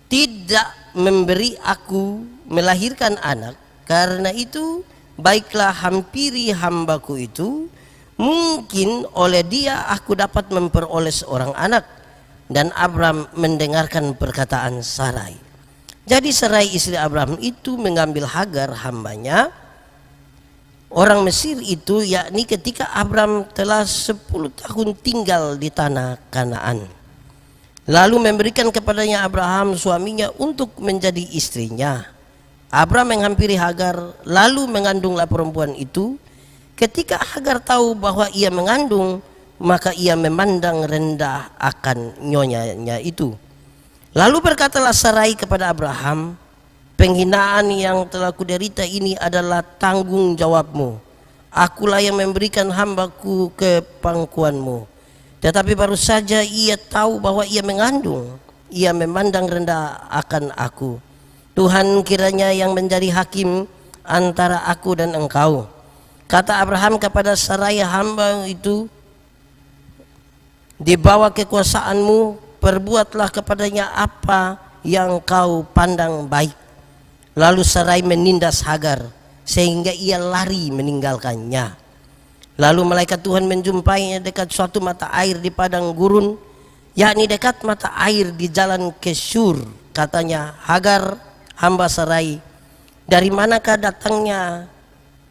tidak memberi aku melahirkan anak. Karena itu baiklah hampiri hambaku itu, mungkin oleh dia aku dapat memperoleh seorang anak. Dan Abram mendengarkan perkataan Sarai. Jadi Sarai istri Abram itu mengambil Hagar hambanya, orang Mesir itu, yakni ketika Abram telah 10 tahun tinggal di tanah Kanaan. Lalu memberikan kepadanya Abraham suaminya untuk menjadi istrinya. Abram menghampiri Hagar, lalu mengandunglah perempuan itu. Ketika Hagar tahu bahwa ia mengandung, maka ia memandang rendah akan nyonyanya itu. Lalu berkatalah Sarai kepada Abraham, Penghinaan yang telah kuderita ini adalah tanggung jawabmu. Akulah yang memberikan hambaku ke pangkuanmu. Tetapi baru saja ia tahu bahwa ia mengandung. Ia memandang rendah akan aku. Tuhan kiranya yang menjadi hakim antara aku dan engkau. Kata Abraham kepada Sarai hamba itu, di bawah kekuasaanmu, perbuatlah kepadanya apa yang kau pandang baik. Lalu Sarai menindas Hagar sehingga ia lari meninggalkannya. Lalu malaikat Tuhan menjumpainya dekat suatu mata air di padang gurun, yakni dekat mata air di jalan ke Syur. Katanya, Hagar hamba Sarai, dari manakah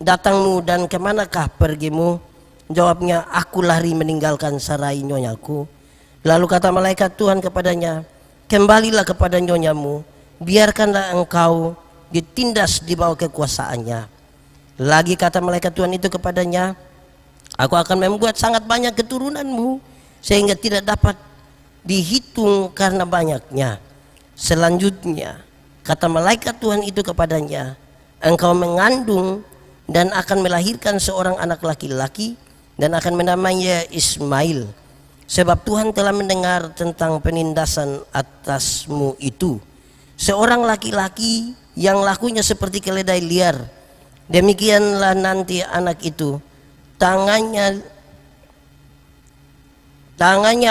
datangmu dan kemanakah pergimu? Jawabnya, aku lari meninggalkan Sarai nyonyaku. Lalu kata malaikat Tuhan kepadanya, kembalilah kepada nyonyamu, biarkanlah engkau ditindas di bawah kekuasaannya. Lagi kata malaikat Tuhan itu kepadanya, aku akan membuat sangat banyak keturunanmu sehingga tidak dapat dihitung karena banyaknya. Selanjutnya kata malaikat Tuhan itu kepadanya, engkau mengandung dan akan melahirkan seorang anak laki-laki dan akan menamainya Ismail, sebab Tuhan telah mendengar tentang penindasan atasmu itu. Seorang laki-laki yang lakunya seperti keledai liar, demikianlah nanti anak itu, tangannya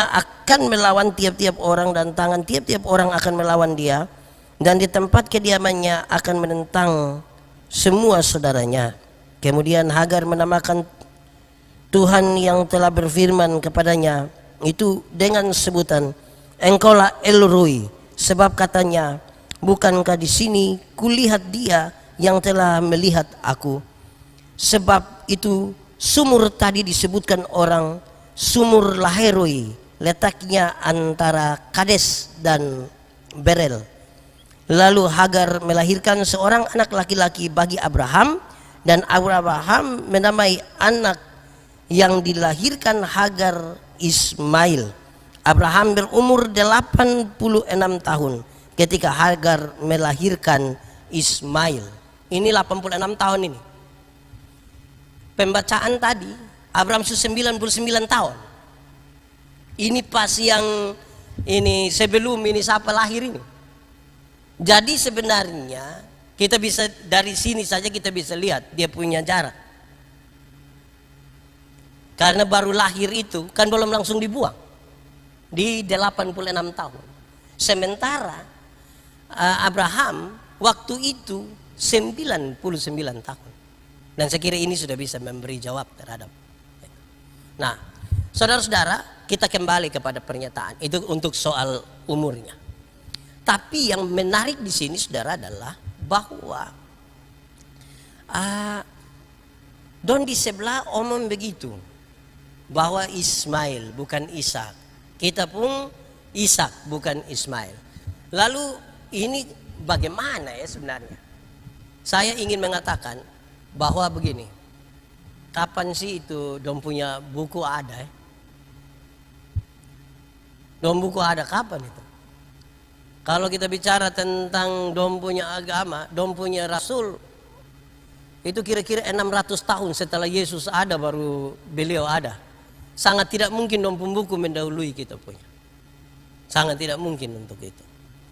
akan melawan tiap-tiap orang dan tangan tiap-tiap orang akan melawan dia, dan di tempat kediamannya akan menentang semua saudaranya. Kemudian Hagar menamakan Tuhan yang telah berfirman kepadanya itu dengan sebutan, engkaulah El-Roi, sebab katanya, bukankah di sini kulihat dia yang telah melihat aku. Sebab itu sumur tadi disebutkan orang sumur Laheroi, letaknya antara Kades dan Berel. Lalu Hagar melahirkan seorang anak laki-laki bagi Abraham, dan Abraham menamai anak yang dilahirkan Hagar Ismail. Abraham berumur 86 tahun ketika Hagar melahirkan Ismail. Ini 86 tahun ini. Pembacaan tadi Abraham 99 tahun. Ini pas yang ini sebelum ini siapa lahir ini. Jadi sebenarnya kita bisa dari sini saja kita bisa lihat dia punya jarak. Karena baru lahir itu kan belum langsung dibuang di 86 tahun. Sementara Abraham waktu itu 99 tahun. Dan saya kira ini sudah bisa memberi jawab terhadap. Nah, saudara-saudara, kita kembali kepada pernyataan itu untuk soal umurnya. Tapi yang menarik di sini saudara adalah bahwa don di sebelah omong begitu bahwa Ismail bukan Ishak, kita pun Ishak bukan Ismail. Lalu ini bagaimana ya sebenarnya? Saya ingin mengatakan bahwa begini, kapan sih itu dong punya buku ada ya? Dong buku ada kapan itu? Kalau kita bicara tentang dong punya agama, dong punya rasul, itu kira-kira 600 tahun setelah Yesus ada baru beliau ada. Sangat tidak mungkin dong pembuku mendahului kita punya. Sangat tidak mungkin untuk itu.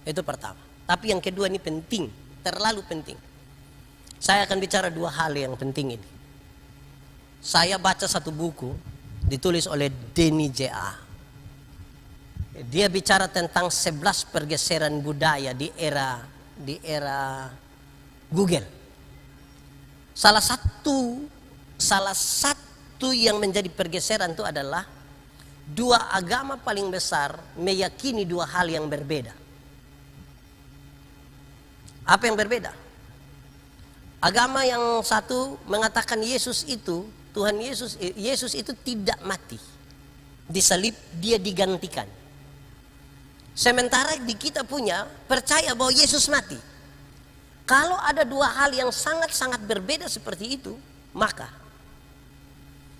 Itu pertama. Tapi yang kedua ini penting, terlalu penting. Saya akan bicara dua hal yang penting ini. Saya baca satu buku ditulis oleh Denny J.A. Dia bicara tentang 11 pergeseran budaya di era Google. Salah satu yang menjadi pergeseran itu adalah dua agama paling besar meyakini dua hal yang berbeda. Apa yang berbeda? Agama yang satu mengatakan Yesus itu, Tuhan Yesus itu tidak mati. Disalib, dia digantikan. Sementara di kita punya percaya bahwa Yesus mati. Kalau ada dua hal yang sangat-sangat berbeda seperti itu, maka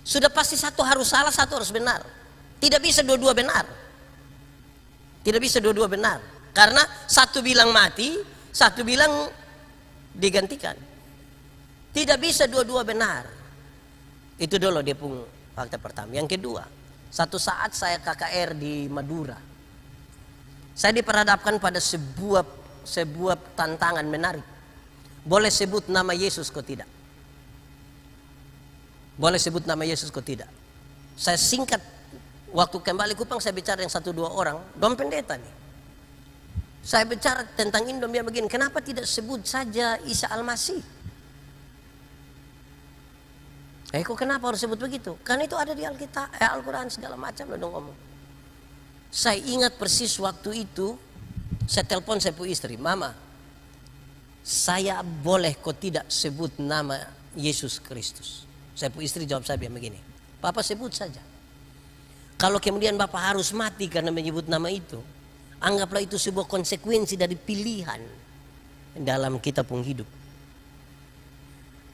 sudah pasti satu harus salah, satu harus benar. Tidak bisa dua-dua benar. Tidak bisa dua-dua benar. Karena satu bilang mati, satu bilang digantikan. Tidak bisa dua-dua benar. Itu dulu dia pun fakta pertama. Yang kedua, satu saat saya KKR di Madura. Saya diperhadapkan pada sebuah tantangan menarik. Boleh sebut nama Yesus kok tidak? Boleh sebut nama Yesus kok tidak? Saya singkat, waktu kembali Kupang saya bicara yang 1-2 orang, Dom pendeta nih. Saya bicara tentang ini, dia begini, kenapa tidak sebut saja Isa Al-Masih? Kok kenapa harus sebut begitu? Karena itu ada di Alkitab, Al-Quran segala macam loh dong ngomong. Saya ingat persis waktu itu, saya telepon saya pu istri, Mama, saya boleh kok tidak sebut nama Yesus Kristus? Saya pu istri jawab saya begini, Papa sebut saja. Kalau kemudian Bapak harus mati karena menyebut nama itu, anggaplah itu sebuah konsekuensi dari pilihan dalam kita pun hidup.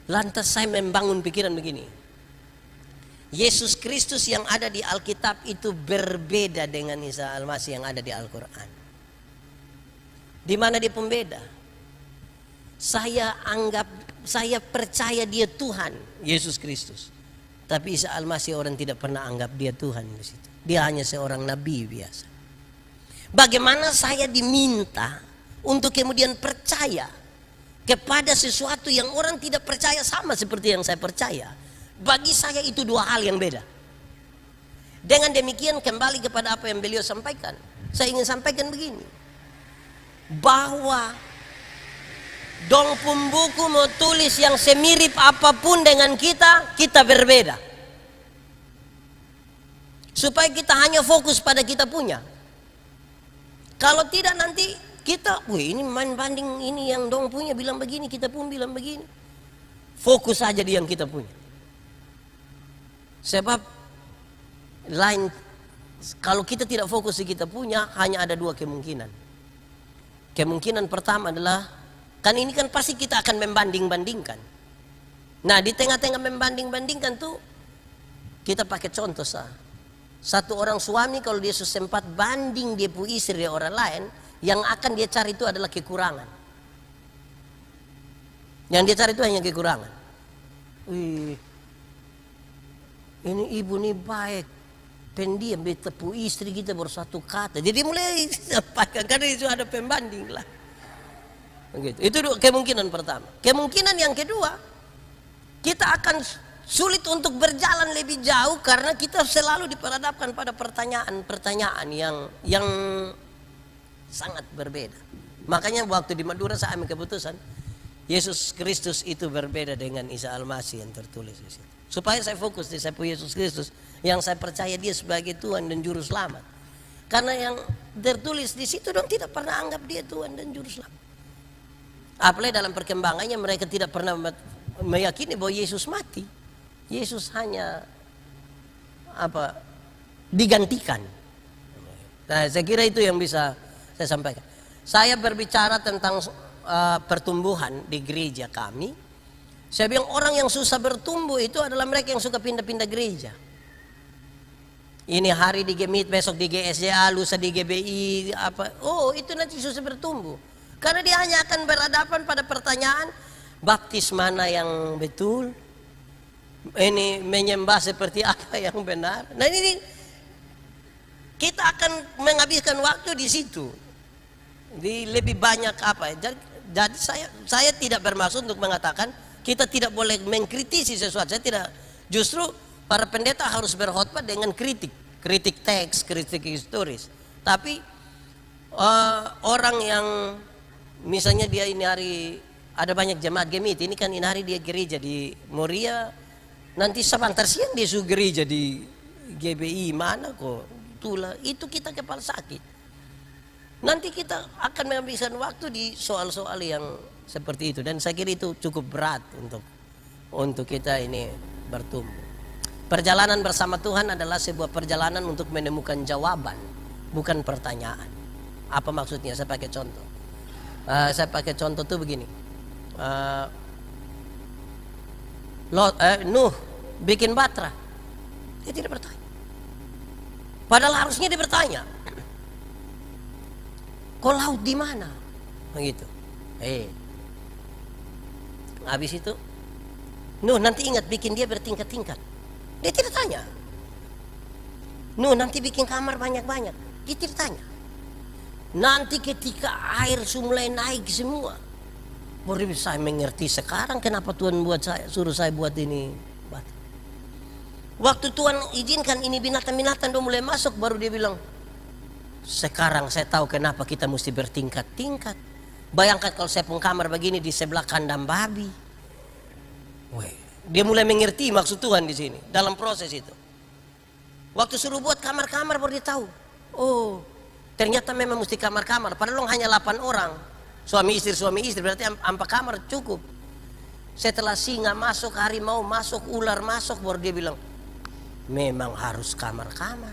Lantas saya membangun pikiran begini, Yesus Kristus yang ada di Alkitab itu berbeda dengan Isa Al-Masih yang ada di Al-Quran. Di mana dia pembeda? Saya percaya dia Tuhan, Yesus Kristus. Tapi Isa Al-Masih orang tidak pernah anggap dia Tuhan di situ. Dia hanya seorang nabi biasa. Bagaimana saya diminta untuk kemudian percaya kepada sesuatu yang orang tidak percaya sama seperti yang saya percaya. Bagi saya itu dua hal yang beda. Dengan demikian kembali kepada apa yang beliau sampaikan. Saya ingin sampaikan begini, bahwa dong pembuku mau tulis yang semirip apapun dengan kita, kita berbeda. Supaya kita hanya fokus pada kita punya. Kalau tidak nanti kita, ini main banding, ini yang dong punya bilang begini, kita pun bilang begini. Fokus saja di yang kita punya. Sebab lain, kalau kita tidak fokus di kita punya, hanya ada dua kemungkinan. Kemungkinan pertama adalah, kan ini kan pasti kita akan membanding-bandingkan. Nah di tengah-tengah membanding-bandingkan tuh, kita pakai contoh satu orang suami kalau dia sempat banding dia pu istri dengan orang lain, yang akan dia cari itu adalah kekurangan. Yang dia cari itu hanya kekurangan. Ini ibu nih baik, pendiam, dia pu istri kita baru satu kata. Jadi mulai sampaikan karena itu ada pembanding lah. Begitu. Itu kemungkinan pertama. Kemungkinan yang kedua, kita akan sulit untuk berjalan lebih jauh karena kita selalu diperhadapkan pada pertanyaan-pertanyaan yang sangat berbeda. Makanya waktu di Madura saya ambil keputusan, Yesus Kristus itu berbeda dengan Isa Al-Masih yang tertulis di situ. Supaya saya fokus di saya Yesus Kristus yang saya percaya dia sebagai Tuhan dan Juru Selamat. Karena yang tertulis di situ dong tidak pernah anggap dia Tuhan dan Juru Selamat. Apalagi dalam perkembangannya mereka tidak pernah meyakini bahwa Yesus mati. Yesus hanya digantikan. Nah, saya kira itu yang bisa saya sampaikan. Saya berbicara tentang pertumbuhan di gereja kami. Saya bilang orang yang susah bertumbuh itu adalah mereka yang suka pindah-pindah gereja. Ini hari di Gemit, besok di GSJA, lusa di GBI, itu nanti susah bertumbuh. Karena dia hanya akan berhadapan pada pertanyaan, baptis mana yang betul? Ini menyembah seperti apa yang benar? Nah ini kita akan menghabiskan waktu di situ. Di lebih banyak Jadi saya tidak bermaksud untuk mengatakan kita tidak boleh mengkritisi sesuatu. Saya tidak, justru para pendeta harus berkhotbah dengan kritik teks, kritik historis. Tapi orang yang misalnya dia ini hari ada banyak jemaat Gemit, ini kan ini hari dia gereja di Moria, nanti sebentar siang dia suruh gereja di GBI mana kok, itulah itu kita kepala sakit. Nanti kita akan menghabiskan waktu di soal-soal yang seperti itu, dan saya kira itu cukup berat untuk kita ini bertumbuh. Perjalanan bersama Tuhan adalah sebuah perjalanan untuk menemukan jawaban, bukan pertanyaan. Apa maksudnya? Saya pakai contoh. Saya pakai contoh tuh begini. Nuh bikin batra, dia tidak bertanya. Padahal harusnya dia bertanya, kok laut di mana? Begitu. Habis itu, nanti ingat bikin dia bertingkat-tingkat. Dia tidak tanya. Nanti bikin kamar banyak-banyak. Dia tidak tanya. Nanti ketika air mulai naik semua, baru saya mengerti sekarang kenapa Tuhan suruh saya buat ini. Waktu Tuhan izinkan ini binatang-binatang mulai masuk, baru dia bilang, sekarang saya tahu kenapa kita mesti bertingkat-tingkat. Bayangkan kalau saya pun kamar begini di sebelah kandang babi. Dia mulai mengerti maksud Tuhan di sini dalam proses itu. Waktu suruh buat kamar-kamar baru dia tahu. Oh, ternyata memang mesti kamar-kamar. Padahal hanya 8 orang. Suami istri berarti 4 kamar cukup. Setelah singa masuk, harimau masuk, ular masuk, baru dia bilang, memang harus kamar-kamar.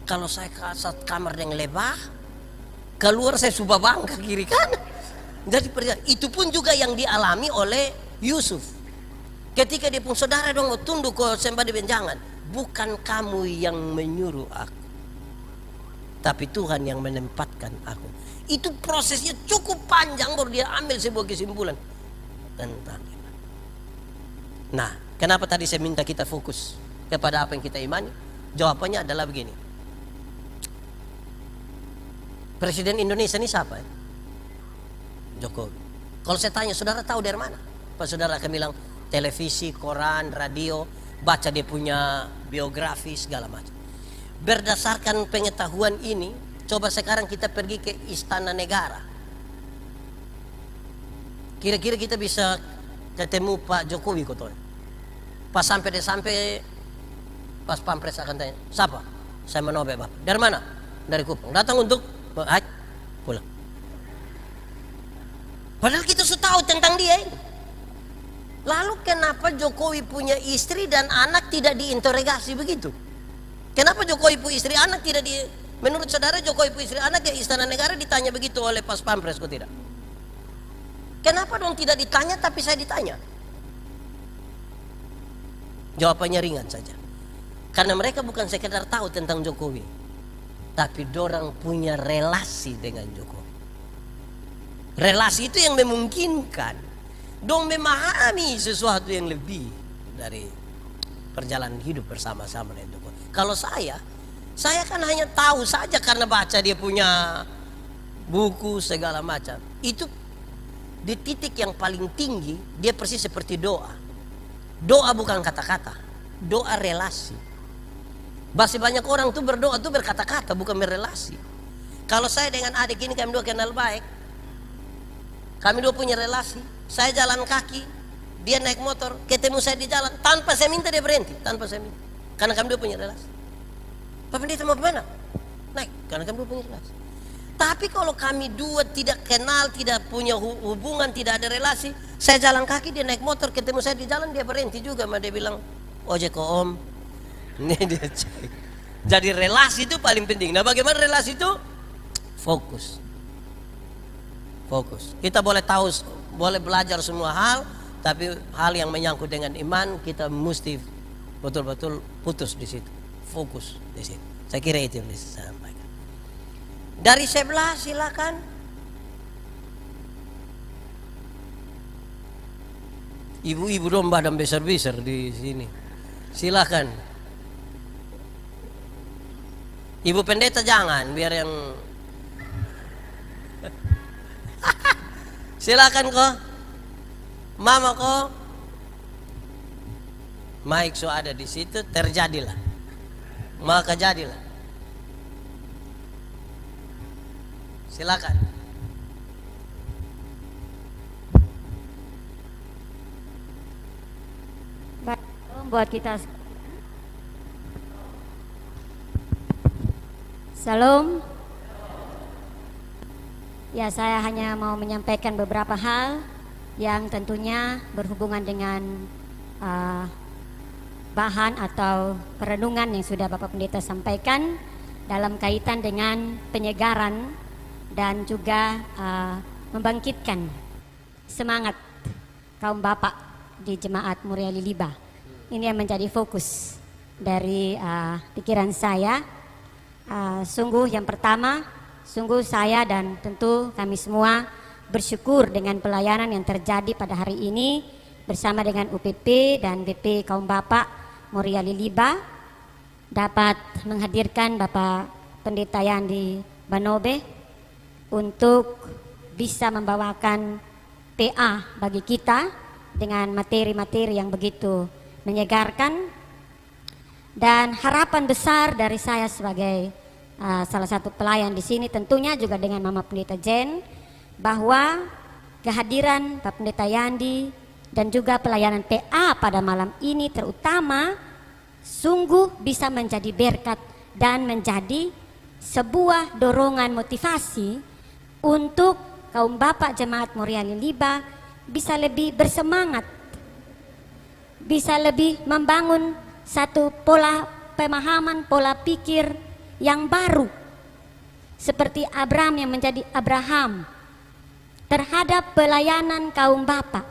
Kalau saya kasat kamar yang lebah, keluar saya subah bangka kiri kanan. Jadi itu pun juga yang dialami oleh Yusuf. Ketika dia pun saudara dong mau tunduk ke sembah di benjangan, bukan kamu yang menyuruh aku, tapi Tuhan yang menempatkan aku. Itu prosesnya cukup panjang baru dia ambil sebuah kesimpulan tentang iman. Nah, kenapa tadi saya minta kita fokus kepada apa yang kita imani? Jawabannya adalah begini. Presiden Indonesia ini siapa? Jokowi. Kalau saya tanya, saudara tahu dari mana? Pak saudara akan bilang televisi, koran, radio, baca dia punya biografi segala macam. Berdasarkan pengetahuan ini, coba sekarang kita pergi ke Istana Negara. Kira-kira kita bisa ketemu Pak Jokowi kotor. Pas sampai pas pampres akan tanya, siapa? Saya Manobe Bapak. Dari mana? Dari Kupang. Datang untuk haji, pulang. Padahal kita sudah tahu tentang dia. Lalu kenapa Jokowi punya istri dan anak tidak diinterogasi begitu? Kenapa Jokowi punya istri anak tidak menurut saudara Jokowi punya istri anak ya Istana Negara ditanya begitu oleh pas pampres kok tidak? Kenapa dong tidak ditanya tapi saya ditanya? Jawabannya ringan saja. Karena mereka bukan sekedar tahu tentang Jokowi, tapi dorang punya relasi dengan Jokowi. Relasi itu yang memungkinkan dong memahami sesuatu yang lebih dari perjalanan hidup bersama-sama dengan Jokowi. Kalau saya kan hanya tahu saja karena baca dia punya buku segala macam. Itu di titik yang paling tinggi dia persis seperti doa. Doa bukan kata-kata, doa relasi. Masih banyak orang tuh berdoa tuh berkata-kata bukan berrelasi. Kalau saya dengan adik ini kami dua kenal baik. Kami dua punya relasi. Saya jalan kaki, dia naik motor, ketemu saya di jalan, tanpa saya minta dia berhenti, tanpa saya minta. Karena kami dua punya relasi. Pak Pendeta mau kemana? Naik, karena kami dua punya relasi. Tapi kalau kami dua tidak kenal, tidak punya hubungan, tidak ada relasi, saya jalan kaki, dia naik motor, ketemu saya di jalan, dia berhenti juga, dia bilang, ojek kok om. Ini dia cek. Jadi relasi itu paling penting. Nah, bagaimana relasi itu? Fokus. Kita boleh tahu, boleh belajar semua hal, tapi hal yang menyangkut dengan iman kita mesti betul-betul putus di situ, fokus di situ. Saya kira itu yang bisa saya sampaikan. Dari sebelah silakan. Ibu-ibu dong badan besar-besar di sini. Silakan. Ibu pendeta jangan, biar yang silakan kok. Mama kok. Mike so ada di situ, terjadilah. Maka jadilah. Silakan. Buat kita. Salam. Ya, saya hanya mau menyampaikan beberapa hal yang tentunya berhubungan dengan bahan atau perenungan yang sudah Bapak Pendeta sampaikan dalam kaitan dengan penyegaran dan juga membangkitkan semangat kaum bapak di Jemaat Muria Liliba. Ini yang menjadi fokus dari pikiran saya. Sungguh yang pertama, sungguh saya dan tentu kami semua bersyukur dengan pelayanan yang terjadi pada hari ini bersama dengan UPP dan BP Kaum Bapak Moria Liliba dapat menghadirkan Bapak Pendeta Yandi Banobe untuk bisa membawakan PA bagi kita dengan materi-materi yang begitu menyegarkan. Dan harapan besar dari saya sebagai salah satu pelayan di sini tentunya juga dengan Mama Pendeta Jen, bahwa kehadiran Pak Pendeta Yandi dan juga pelayanan PA pada malam ini terutama sungguh bisa menjadi berkat dan menjadi sebuah dorongan motivasi untuk kaum bapak jemaat Moria Liliba bisa lebih bersemangat, bisa lebih membangun satu pola pemahaman, pola pikir yang baru seperti Abraham yang menjadi Abraham terhadap pelayanan kaum bapak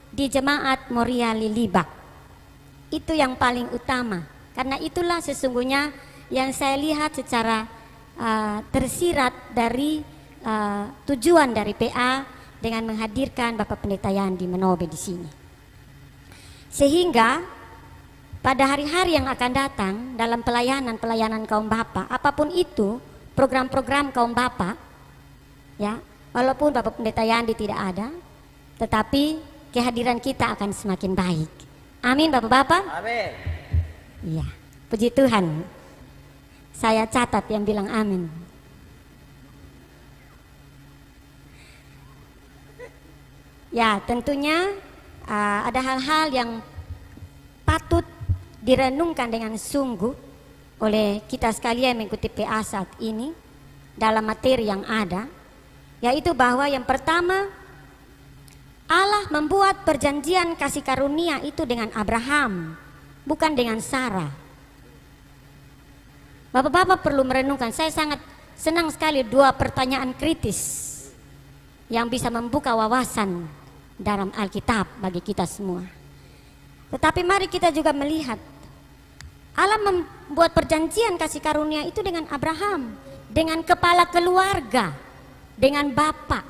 di jemaat Moria Liliba. Itu yang paling utama, karena itulah sesungguhnya yang saya lihat secara tersirat dari tujuan dari PA dengan menghadirkan Bapak Pendeta Yandi Manobe di sini. Sehingga pada hari-hari yang akan datang dalam pelayanan kaum bapak, apapun itu program-program kaum bapak, ya, walaupun Bapak Pendeta Yandi tidak ada, tetapi kehadiran kita akan semakin baik. Amin Bapak-bapak. Amin. Iya, puji Tuhan. Saya catat yang bilang amin. Ya, tentunya ada hal-hal yang patut direnungkan dengan sungguh oleh kita sekalian mengikuti PA saat ini dalam materi yang ada, yaitu bahwa yang pertama, Allah membuat perjanjian kasih karunia itu dengan Abraham, bukan dengan Sarah. Bapak-bapak perlu merenungkan. Saya sangat senang sekali dua pertanyaan kritis yang bisa membuka wawasan dalam Alkitab bagi kita semua. Tetapi mari kita juga melihat Allah membuat perjanjian kasih karunia itu dengan Abraham, dengan kepala keluarga, dengan bapak,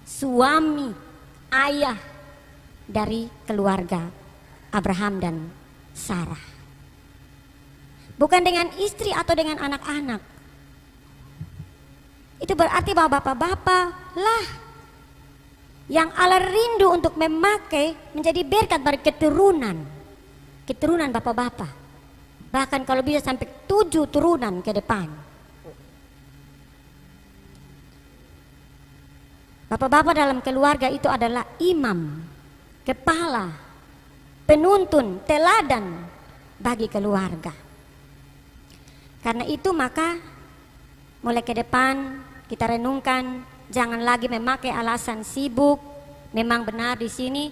suami, ayah dari keluarga Abraham dan Sarah. Bukan dengan istri atau dengan anak-anak. Itu berarti bahwa bapak-bapak lah yang Allah rindu untuk memakai menjadi berkat bagi keturunan bapak-bapak. Bahkan kalau bisa sampai 7 turunan ke depan. Bapak-bapak dalam keluarga itu adalah imam, kepala, penuntun, teladan bagi keluarga. Karena itu maka mulai ke depan kita renungkan, jangan lagi memakai alasan sibuk. Memang benar di sini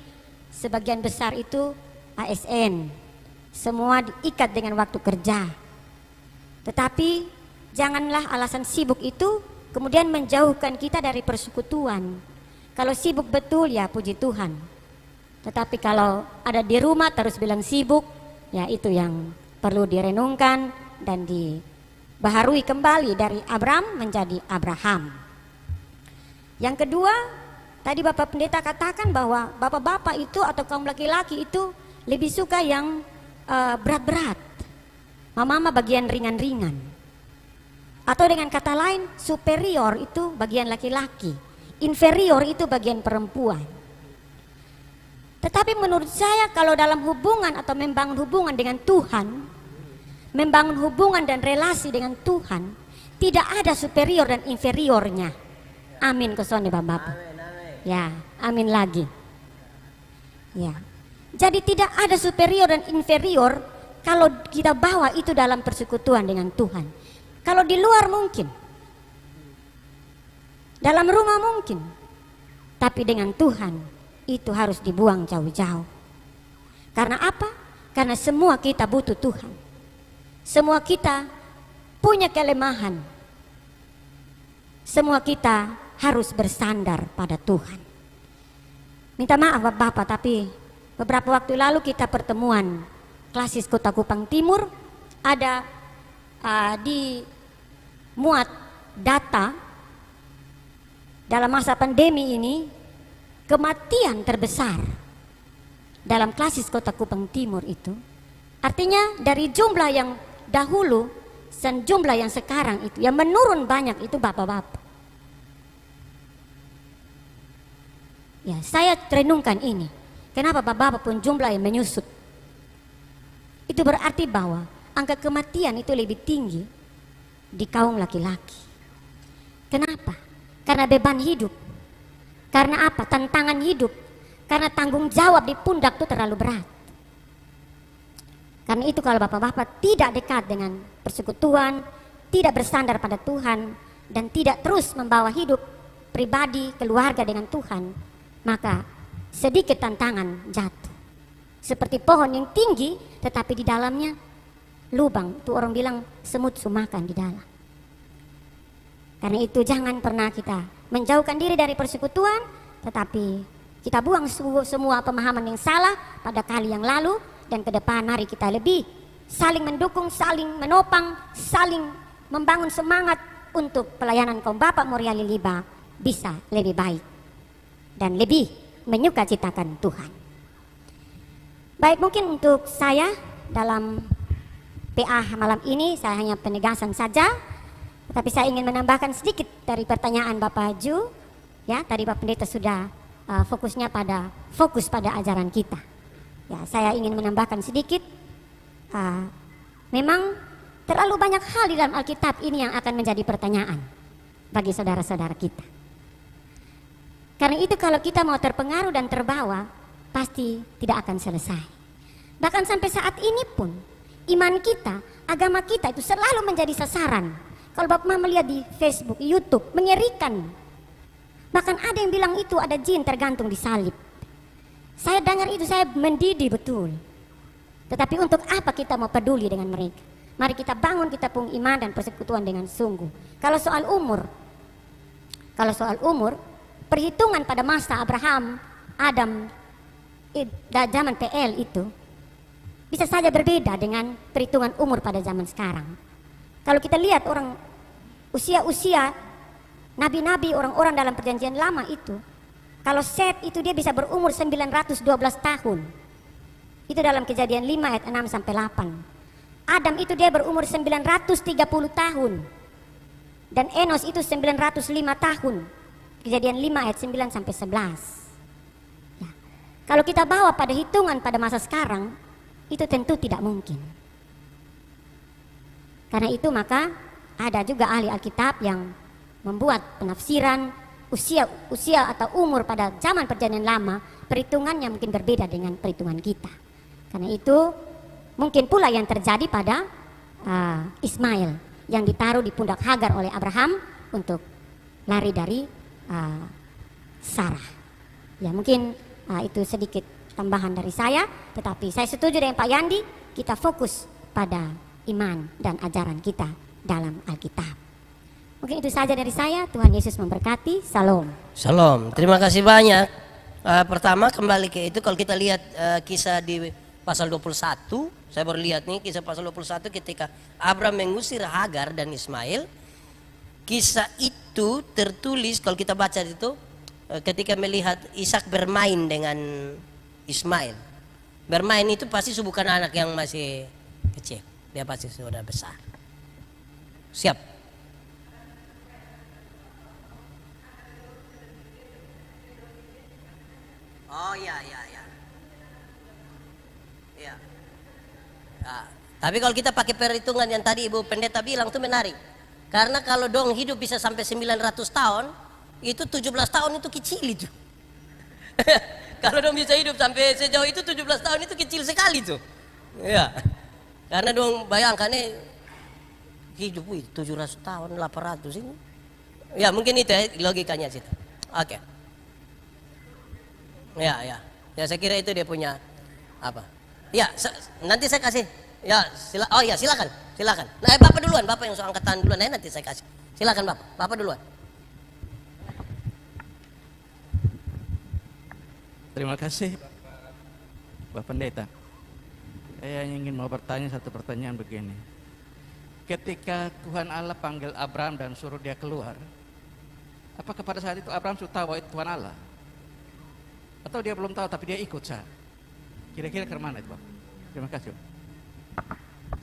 sebagian besar itu ASN. Semua diikat dengan waktu kerja. Tetapi janganlah alasan sibuk itu kemudian menjauhkan kita dari persekutuan. Kalau sibuk betul ya puji Tuhan. Tetapi kalau ada di rumah terus bilang sibuk, ya itu yang perlu direnungkan dan dibaharui kembali dari Abraham menjadi Abraham. Yang kedua, tadi Bapak Pendeta katakan bahwa bapak-bapak itu atau kaum laki-laki itu lebih suka yang berat-berat, mama bagian ringan-ringan, atau dengan kata lain superior itu bagian laki-laki, inferior itu bagian perempuan. Tetapi menurut saya kalau dalam hubungan atau membangun hubungan dengan Tuhan, membangun hubungan dan relasi dengan Tuhan, tidak ada superior dan inferiornya. Amin kesone Bapak. Ya, amin lagi. Ya. Jadi tidak ada superior dan inferior kalau kita bawa itu dalam persekutuan dengan Tuhan. Kalau di luar mungkin, dalam rumah mungkin, tapi dengan Tuhan itu harus dibuang jauh-jauh. Karena apa? Karena semua kita butuh Tuhan. Semua kita punya kelemahan. Semua kita harus bersandar pada Tuhan. Minta maaf Bapak, tapi beberapa waktu lalu kita pertemuan klasis Kota Kupang Timur ada di muat data dalam masa pandemi ini kematian terbesar dalam klasis kota Kupang Timur itu, artinya dari jumlah yang dahulu dan jumlah yang sekarang itu, yang menurun banyak itu bapak-bapak. Ya, saya renungkan ini. Kenapa bapak-bapak pun jumlah yang menyusut? Itu berarti bahwa angka kematian itu lebih tinggi di kaum laki-laki. Kenapa? Karena beban hidup. Karena apa? Tantangan hidup. Karena tanggung jawab di pundak itu terlalu berat. Karena itu kalau bapak-bapak tidak dekat dengan persekutuan, tidak bersandar pada Tuhan, dan tidak terus membawa hidup pribadi, keluarga dengan Tuhan, maka sedikit tantangan jatuh. Seperti pohon yang tinggi, tetapi di dalamnya lubang. Itu orang bilang semut sumakan di dalam. Karena itu jangan pernah kita menjauhkan diri dari persekutuan, tetapi kita buang semua pemahaman yang salah pada kali yang lalu, dan ke depan mari kita lebih saling mendukung, saling menopang, saling membangun semangat untuk pelayanan kaum Bapak Moriali Liba bisa lebih baik dan lebih menyukacitakan Tuhan. Baik, mungkin untuk saya dalam PA malam ini saya hanya penegasan saja. Tapi saya ingin menambahkan sedikit dari pertanyaan Bapak Ju. Ya, tadi Bapak Pendeta sudah fokus pada ajaran kita. Ya, saya ingin menambahkan sedikit. Memang terlalu banyak hal di dalam Alkitab ini yang akan menjadi pertanyaan bagi saudara-saudara kita. Karena itu kalau kita mau terpengaruh dan terbawa, pasti tidak akan selesai. Bahkan sampai saat ini pun, iman kita, agama kita itu selalu menjadi sasaran. Kalau Bapak melihat di Facebook, YouTube, mengerikan. Bahkan ada yang bilang itu ada jin tergantung di salib. Saya dengar itu, saya mendidih betul. Tetapi untuk apa kita mau peduli dengan mereka? Mari kita bangun kita pun iman dan persekutuan dengan sungguh. Kalau soal umur, perhitungan pada masa Abraham, Adam, zaman PL itu bisa saja berbeda dengan perhitungan umur pada zaman sekarang. Kalau kita lihat orang usia nabi-nabi, orang-orang dalam perjanjian lama itu, kalau Set itu dia bisa berumur 912 tahun. Itu dalam Kejadian 5 ayat 6 sampai 8. Adam itu dia berumur 930 tahun. Dan Enos itu 905 tahun. Kejadian 5 ayat 9 sampai 11. Ya. Kalau kita bawa pada hitungan pada masa sekarang, itu tentu tidak mungkin. Karena itu maka ada juga ahli Alkitab yang membuat penafsiran usia atau umur pada zaman perjanjian lama, perhitungannya mungkin berbeda dengan perhitungan kita. Karena itu mungkin pula yang terjadi pada Ismail yang ditaruh di pundak Hagar oleh Abraham untuk lari dari Sarah. Ya, mungkin itu sedikit tambahan dari saya, tetapi saya setuju dengan Pak Yandi, kita fokus pada iman dan ajaran kita dalam Alkitab. Mungkin itu saja dari saya. Tuhan Yesus memberkati. Salam. Salam. Terima kasih banyak. Pertama kembali ke itu, kalau kita lihat kisah di pasal 21, saya baru lihat nih kisah pasal 21 ketika Abraham mengusir Hagar dan Ismail. Kisah itu tertulis kalau kita baca itu ketika melihat Ishak bermain dengan Ismail. Bermain itu pasti bukan anak yang masih kecil. Dia pasti sudah besar. Siap. Oh iya. Nah, tapi kalau kita pakai perhitungan yang tadi Ibu Pendeta bilang itu menarik. Karena kalau dong hidup bisa sampai 900 tahun, itu 17 tahun itu kecil itu. Kalau dong bisa hidup sampai sejauh itu 17 tahun itu kecil sekali tuh. Ya. Karena dong bayangkan hidup 700 tahun, 800 ini. Ya mungkin itu logikanya situ. Oke. Ya saya kira itu dia punya apa? Ya nanti saya kasih. Ya silakan. Nah Bapak duluan, Bapak yang soal angkatan duluan, nanti saya kasih. Silakan Bapak duluan. Terima kasih Bapak Pendeta. Saya ingin mau bertanya satu pertanyaan begini. Ketika Tuhan Allah panggil Abraham dan suruh dia keluar, apakah pada saat itu Abraham sudah tahu bahwa itu Tuhan Allah? Atau dia belum tahu tapi dia ikut saja? Kira-kira ke mana itu, Pak? Terima kasih.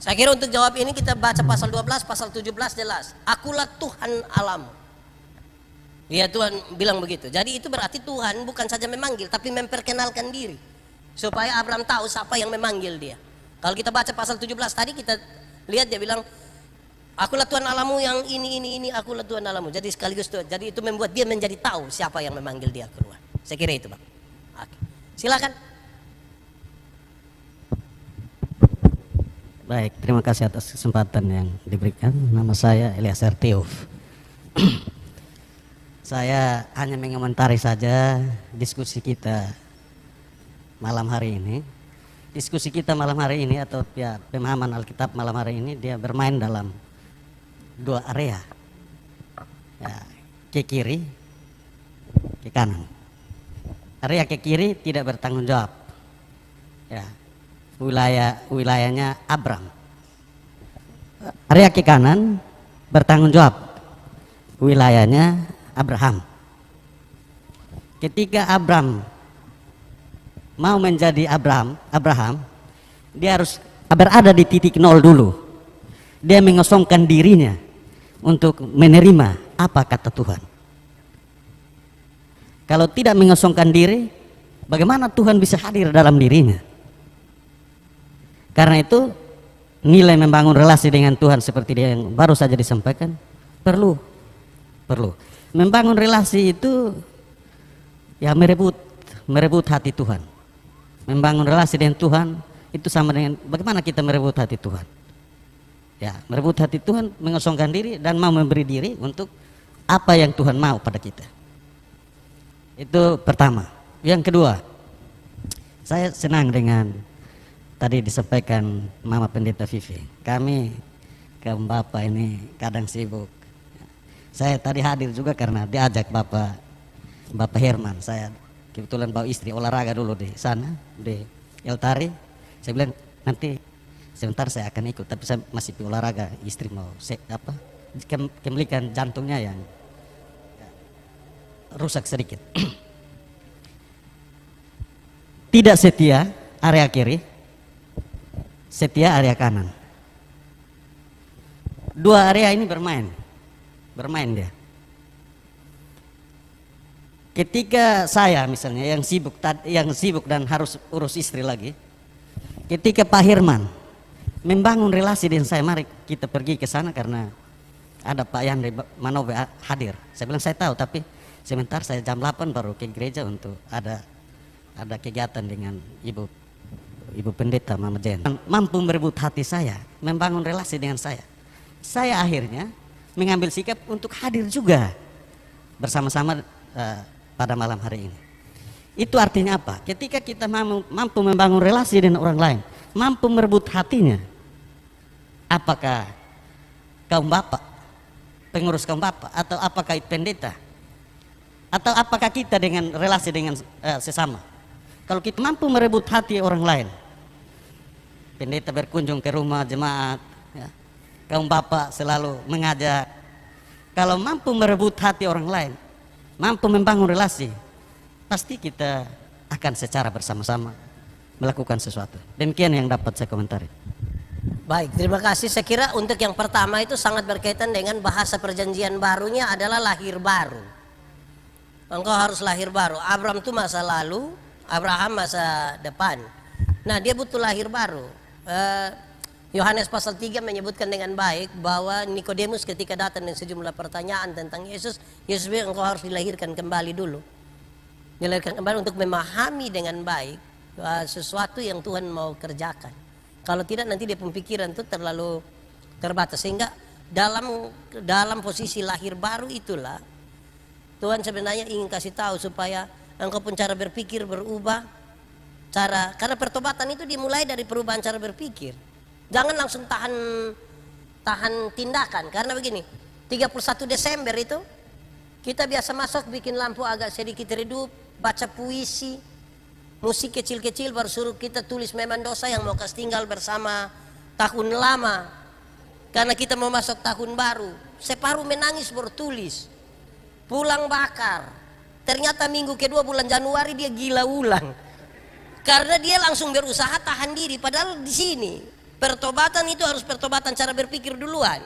Saya kira untuk jawab ini kita baca pasal 12, pasal 17 jelas. Akulah Tuhan Allahmu. Ya, Tuhan bilang begitu. Jadi itu berarti Tuhan bukan saja memanggil, tapi memperkenalkan diri. Supaya Abraham tahu siapa yang memanggil dia. Kalau kita baca pasal 17 tadi kita lihat dia bilang, akulah Tuhan Allahmu yang ini, akulah Tuhan Allahmu. Jadi sekaligus Tuhan. Jadi itu membuat dia menjadi tahu siapa yang memanggil dia keluar. Saya kira itu, Bang. Oke. Silakan. Baik, terima kasih atas kesempatan yang diberikan. Nama saya Elias Teof. Saya hanya mengomentari saja diskusi kita malam hari ini. Diskusi kita malam hari ini atau ya, pemahaman Alkitab malam hari ini dia bermain dalam dua area, ya, ke kiri, ke kanan. Area ke kiri tidak bertanggung jawab, ya, wilayahnya Abram. Area ke kanan bertanggung jawab, wilayahnya Abraham. Ketika Abram mau menjadi Abraham, dia harus berada di titik nol dulu. Dia mengosongkan dirinya untuk menerima apa kata Tuhan. Kalau tidak mengosongkan diri, bagaimana Tuhan bisa hadir dalam dirinya? Karena itu nilai membangun relasi dengan Tuhan seperti yang baru saja disampaikan perlu. Membangun relasi itu ya merebut hati Tuhan. Membangun relasi dengan Tuhan itu sama dengan bagaimana kita merebut hati Tuhan. Ya, merebut hati Tuhan, mengosongkan diri dan mau memberi diri untuk apa yang Tuhan mau pada kita. Itu pertama. Yang kedua, saya senang dengan tadi disampaikan Mama Pendeta Vivi. Kami kaum bapak ini kadang sibuk. Saya tadi hadir juga karena diajak Bapak Herman. Saya kebetulan bawa istri olahraga dulu di sana di Eltari. Saya bilang nanti sebentar saya akan ikut, tapi saya masih di olahraga. Istri mau kembalikan jantungnya yang rusak sedikit. Tidak setia area kiri, setia area kanan. Dua area ini bermain dia. Ketika saya misalnya yang sibuk dan harus urus istri lagi, ketika Pak Herman membangun relasi dengan saya, mari kita pergi ke sana karena ada Pak Yandri Manobe hadir. Saya bilang saya tahu, tapi sebentar saya jam 8 baru ke gereja untuk ada kegiatan dengan Ibu Pendeta Mama Jen. Mampu merebut hati saya, membangun relasi dengan saya. Saya akhirnya mengambil sikap untuk hadir juga bersama-sama pada malam hari ini. Itu artinya apa? Ketika kita mampu membangun relasi dengan orang lain, mampu merebut hatinya, apakah kaum bapak, pengurus kaum bapak, atau apakah pendeta, atau apakah kita dengan relasi dengan sesama. Kalau kita mampu merebut hati orang lain, pendeta berkunjung ke rumah jemaat, ya, kaum bapak selalu mengajak. Kalau mampu merebut hati orang lain, mampu membangun relasi, pasti kita akan secara bersama-sama melakukan sesuatu. Demikian yang dapat saya komentari. Baik, terima kasih. Saya kira untuk yang pertama itu sangat berkaitan dengan bahasa perjanjian barunya adalah lahir baru. Engkau harus lahir baru. Abraham itu masa lalu, Abraham masa depan. Nah, dia butuh lahir baru. Yohanes pasal 3 menyebutkan dengan baik bahwa Nikodemus ketika datang dengan sejumlah pertanyaan tentang Yesus bilang engkau harus dilahirkan kembali dulu. Dilahirkan kembali untuk memahami dengan baik sesuatu yang Tuhan mau kerjakan. Kalau tidak nanti dia pemikiran itu terlalu terbatas, sehingga dalam posisi lahir baru itulah Tuhan sebenarnya ingin kasih tahu supaya engkau pun cara berpikir berubah, karena pertobatan itu dimulai dari perubahan cara berpikir. Jangan langsung tahan tindakan, karena begini, 31 Desember itu kita biasa masuk bikin lampu agak sedikit redup, baca puisi, musik kecil-kecil, baru suruh kita tulis memang dosa yang mau kasih tinggal bersama tahun lama, karena kita mau masuk tahun baru. Separuh menangis bertulis, pulang bakar. Ternyata minggu kedua bulan Januari dia gila ulang. Karena dia langsung berusaha tahan diri, padahal di sini pertobatan itu harus pertobatan cara berpikir duluan.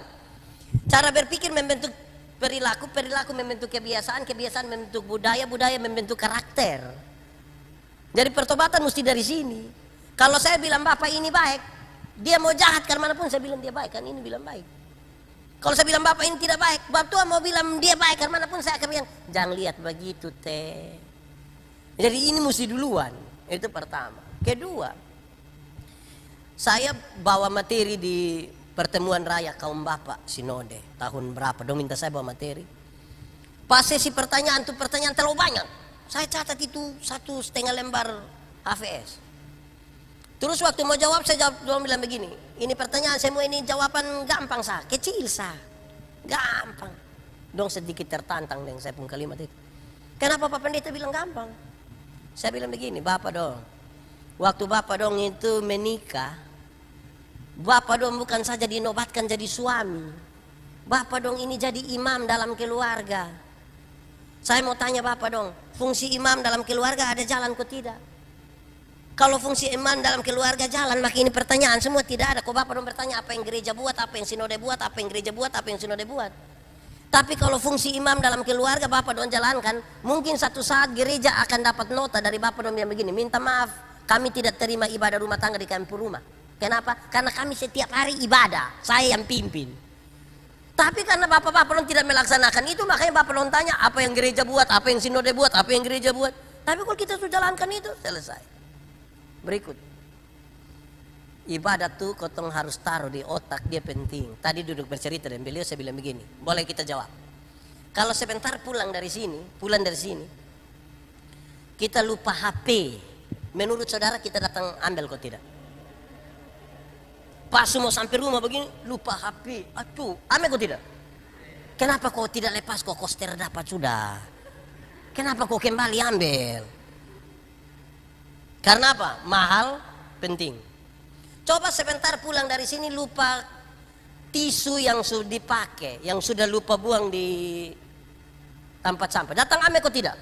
Cara berpikir membentuk perilaku, perilaku membentuk kebiasaan, kebiasaan membentuk budaya, budaya membentuk karakter. Jadi pertobatan mesti dari sini. Kalau saya bilang Bapak ini baik, dia mau jahat karena manapun saya bilang dia baik, kan ini bilang baik. Kalau saya bilang Bapak ini tidak baik, Bapak tua mau bilang dia baik karena manapun saya akan bilang jangan lihat begitu teh. Jadi ini mesti duluan, itu pertama. Kedua, saya bawa materi di pertemuan raya kaum Bapak Sinode tahun berapa, dong minta saya bawa materi. Pas sesi pertanyaan tuh pertanyaan terlalu banyak. Saya catat itu 1,5 lembar HVS. Terus waktu mau jawab saya jawab bilang begini, ini pertanyaan saya mau ini jawaban gampang sah, kecil sah, gampang. Dong sedikit tertantang dengan saya pun kalimat itu. Kenapa Pak Pendeta bilang gampang? Saya bilang begini, Bapak dong, waktu Bapak dong itu menikah, Bapak dong bukan saja dinobatkan jadi suami, Bapak dong ini jadi imam dalam keluarga. Saya mau tanya Bapak dong, fungsi imam dalam keluarga ada jalan kok tidak? Kalau fungsi imam dalam keluarga jalan, maka ini pertanyaan semua tidak ada. Kok Bapak dong bertanya apa yang gereja buat, apa yang sinode buat, apa yang gereja buat, apa yang sinode buat. Tapi kalau fungsi imam dalam keluarga Bapak dong jalankan, mungkin satu saat gereja akan dapat nota dari Bapak dong yang begini, minta maaf, kami tidak terima ibadah rumah tangga di kampung rumah. Kenapa? Karena kami setiap hari ibadah, saya yang pimpin. Tapi karena Bapak-Bapak dong tidak melaksanakan itu, makanya Bapak dong tanya apa yang gereja buat, apa yang sinode buat, apa yang gereja buat. Tapi kalau kita sudah jalankan itu, selesai. Berikut, ibadat tuh kotong harus taruh di otak, dia penting. Tadi duduk bercerita dan beliau saya bilang begini, boleh kita jawab. Kalau sebentar pulang dari sini, kita lupa HP, menurut saudara kita datang ambil kok tidak? Pas mau sampai rumah begini, lupa HP, aduh, ambil kok tidak? Kenapa kok tidak lepas kok koster dapat sudah? Kenapa kok kembali ambil? Karena apa? Mahal, penting. Coba sebentar pulang dari sini lupa tisu yang sudah dipakai, yang sudah lupa buang di tempat sampah. Datang ame kok tidak?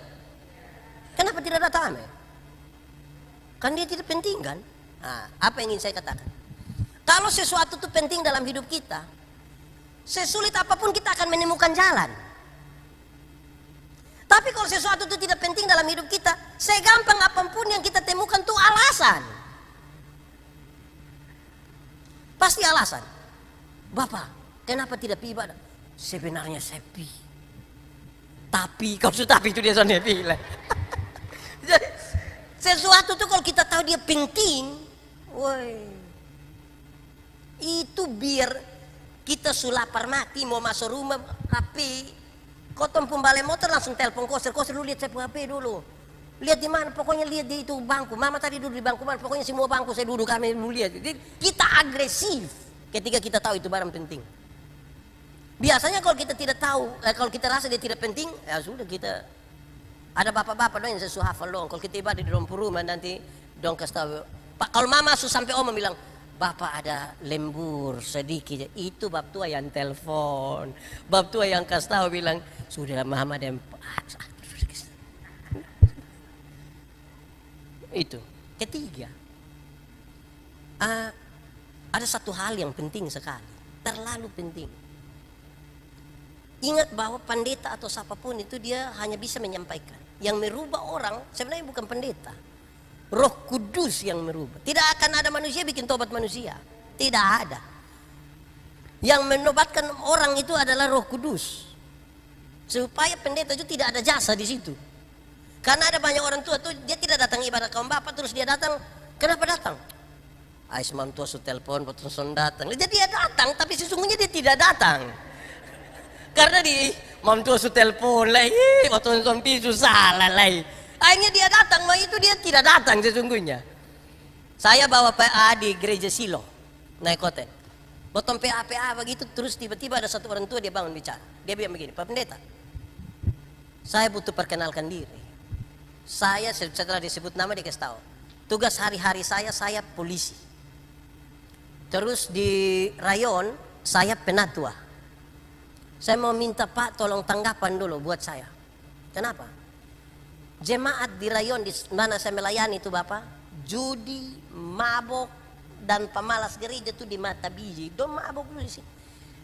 Kenapa tidak datang ame? Kan dia tidak penting kan? Nah, apa yang ingin saya katakan? Kalau sesuatu itu penting dalam hidup kita, sesulit apapun kita akan menemukan jalan. Tapi kalau sesuatu itu tidak penting dalam hidup kita, segampang apapun yang kita temukan itu alasan. Pasti alasan. Bapak, kenapa tidak pi ibadah? Sebenarnya saya pi. Tapi, kalau sudah tapi itu dia sana pi. Jadi, sesuatu itu kalau kita tahu dia penting, woi, itu biar kita sulapar mati mau masuk rumah, tapi kotong pembalik motor langsung telepon koster dulu, lihat saya HP dulu, lihat di mana, pokoknya lihat di itu bangku, mama tadi duduk di bangku mana, pokoknya semua bangku saya duduk, kami dulu lihat. Jadi kita agresif ketika kita tahu itu barang penting. Biasanya kalau kita tidak tahu, kalau kita rasa dia tidak penting, ya sudah kita, ada bapak-bapak dong yang sesuai hafal dong, kalau kita ibadah di rumah nanti dong kasih tahu, Pak, kalau mama sampai om bilang, Bapak ada lembur sedikit, itu bab tua yang telepon, bab tua yang kasih tahu bilang sudah mama dan itu. Ketiga, ada satu hal yang penting sekali, terlalu penting. Ingat bahwa pendeta atau siapapun itu dia hanya bisa menyampaikan. Yang merubah orang sebenarnya bukan pendeta, Roh Kudus yang merubah. Tidak akan ada manusia bikin tobat manusia. Tidak ada. Yang menobatkan orang itu adalah Roh Kudus. Supaya pendeta itu tidak ada jasa di situ. Karena ada banyak orang tua tuh dia tidak datang ibadah kaum Bapak, terus dia datang. Kenapa datang? Ais mam tua su telepon, betul son datang. Jadi dia datang, tapi sesungguhnya dia tidak datang. Karena di mam tua su telepon lah, betul son pisu salah lah. Akhirnya dia datang, mah itu dia tidak datang sesungguhnya. Saya bawa PA di gereja Silo, naik hotel. Potong PA begitu, terus tiba-tiba ada satu orang tua dia bangun bicara. Dia bilang begini, Pak Pendeta, saya butuh perkenalkan diri. Saya setelah disebut nama dia kasih tahu. Tugas hari-hari saya polisi. Terus di rayon saya penatua. Saya mau minta Pak tolong tanggapan dulu buat saya. Kenapa? Jemaat di rayon di mana saya melayani itu Bapak judi, mabok, dan pemalas gereja itu di mata biji. Dong mabok dulu sih.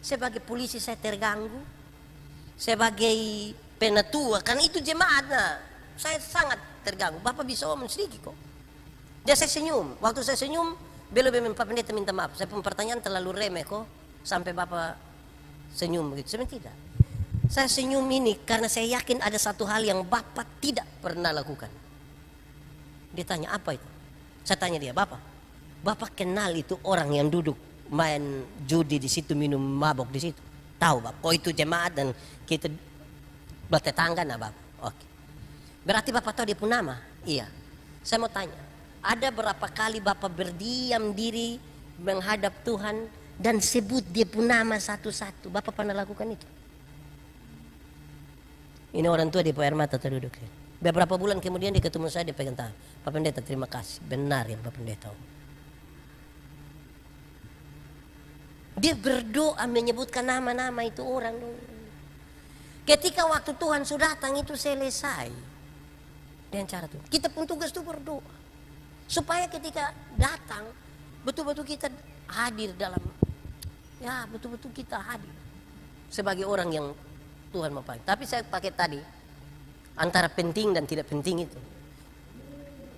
Sebagai polisi saya terganggu, sebagai penatua, kan itu jemaatnya, saya sangat terganggu. Bapak bisa omong sedikit kok. Dia saya senyum. Waktu saya senyum, beliau Pak Pendeta minta maaf. Saya punya pertanyaan terlalu remeh kok, sampai Bapak senyum begitu. Sebenarnya tidak. Saya senyum ini karena saya yakin ada satu hal yang Bapak tidak pernah lakukan. Dia tanya apa itu? Saya tanya dia, Bapak kenal itu orang yang duduk main judi di situ, minum mabok di situ? Tahu Bapak? Oh itu jemaat dan kita bertetangga nah Bapak. Oke. Berarti Bapak tahu dia pun nama? Iya. Saya mau tanya, ada berapa kali Bapak berdiam diri menghadap Tuhan dan sebut dia pun nama satu-satu? Bapak pernah lakukan itu? Ini orang tua di Air Mata terduduk. Beberapa bulan kemudian dia ketemu saya, dia pegang tangan. Pak Pendeta terima kasih, benar ya Pak Pendeta. Dia berdoa menyebutkan nama-nama itu orang. Ketika waktu Tuhan sudah datang itu selesai. Dengan cara itu. Kita pun tugas itu berdoa. Supaya ketika datang, betul-betul kita hadir dalam, ya betul-betul kita hadir. Sebagai orang yang Tuhan mau pakai. Tapi saya pakai tadi, antara penting dan tidak penting itu.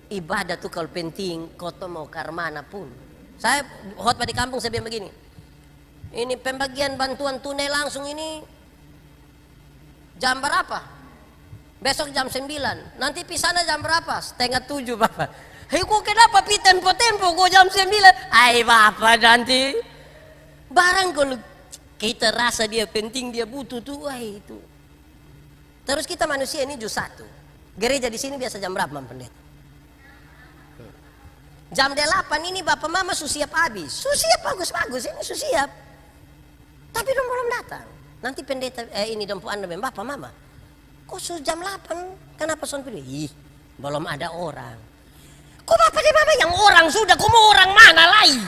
Ibadah tuh kalau penting, koto mau karmana pun. Saya khotbah di kampung saya bilang begini. Ini pembagian bantuan tunai langsung ini jam berapa? Besok jam 9. Nanti pisahnya jam berapa? 6:30 Bapak. Hei kok kenapa pi tempo-tempo kok jam 9? Ay Bapak nanti. Barang kalau kita rasa dia penting, dia butuh tuh, wah itu. Terus kita manusia ini jus satu. Gereja di sini biasa jam berapa Bang Pendeta? Jam 8 ini Bapak Mama susiap habis. Susiap bagus-bagus ini susiap. Tapi dong belum datang. Nanti pendeta ini dong anda bilang, Bapak Mama, kok jam 8? Kenapa son pilih? Ih, belum ada orang. Kok Bapak dan Mama yang orang sudah, kok mau orang mana lagi?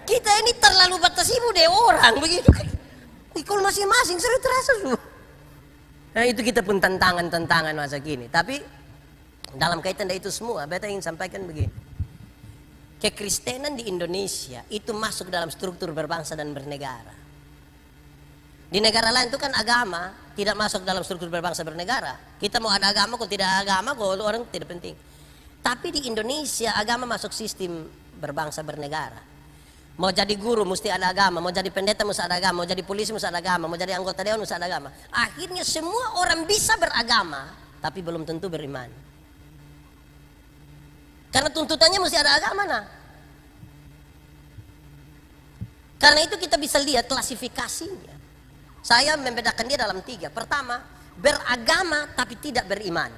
Kita ini terlalu batas ibu deh orang begitu. Kalau masing-masing seru terasa su. Nah itu kita pun tantangan masa kini. Tapi dalam kaitan dari itu semua, beta ingin sampaikan begini. Kekristenan di Indonesia itu masuk dalam struktur berbangsa dan bernegara. Di negara lain itu kan agama tidak masuk dalam struktur berbangsa bernegara. Kita mau ada agama, kalau tidak ada agama, kalau orang tidak penting. Tapi di Indonesia agama masuk sistem berbangsa bernegara. Mau jadi guru mesti ada agama, mau jadi pendeta mesti ada agama, mau jadi polisi mesti ada agama, mau jadi anggota dewan mesti ada agama. Akhirnya semua orang bisa beragama, tapi belum tentu beriman. Karena tuntutannya mesti ada agama nah. Karena itu kita bisa lihat klasifikasinya. Saya membedakan dia dalam 3. Pertama, beragama tapi tidak beriman.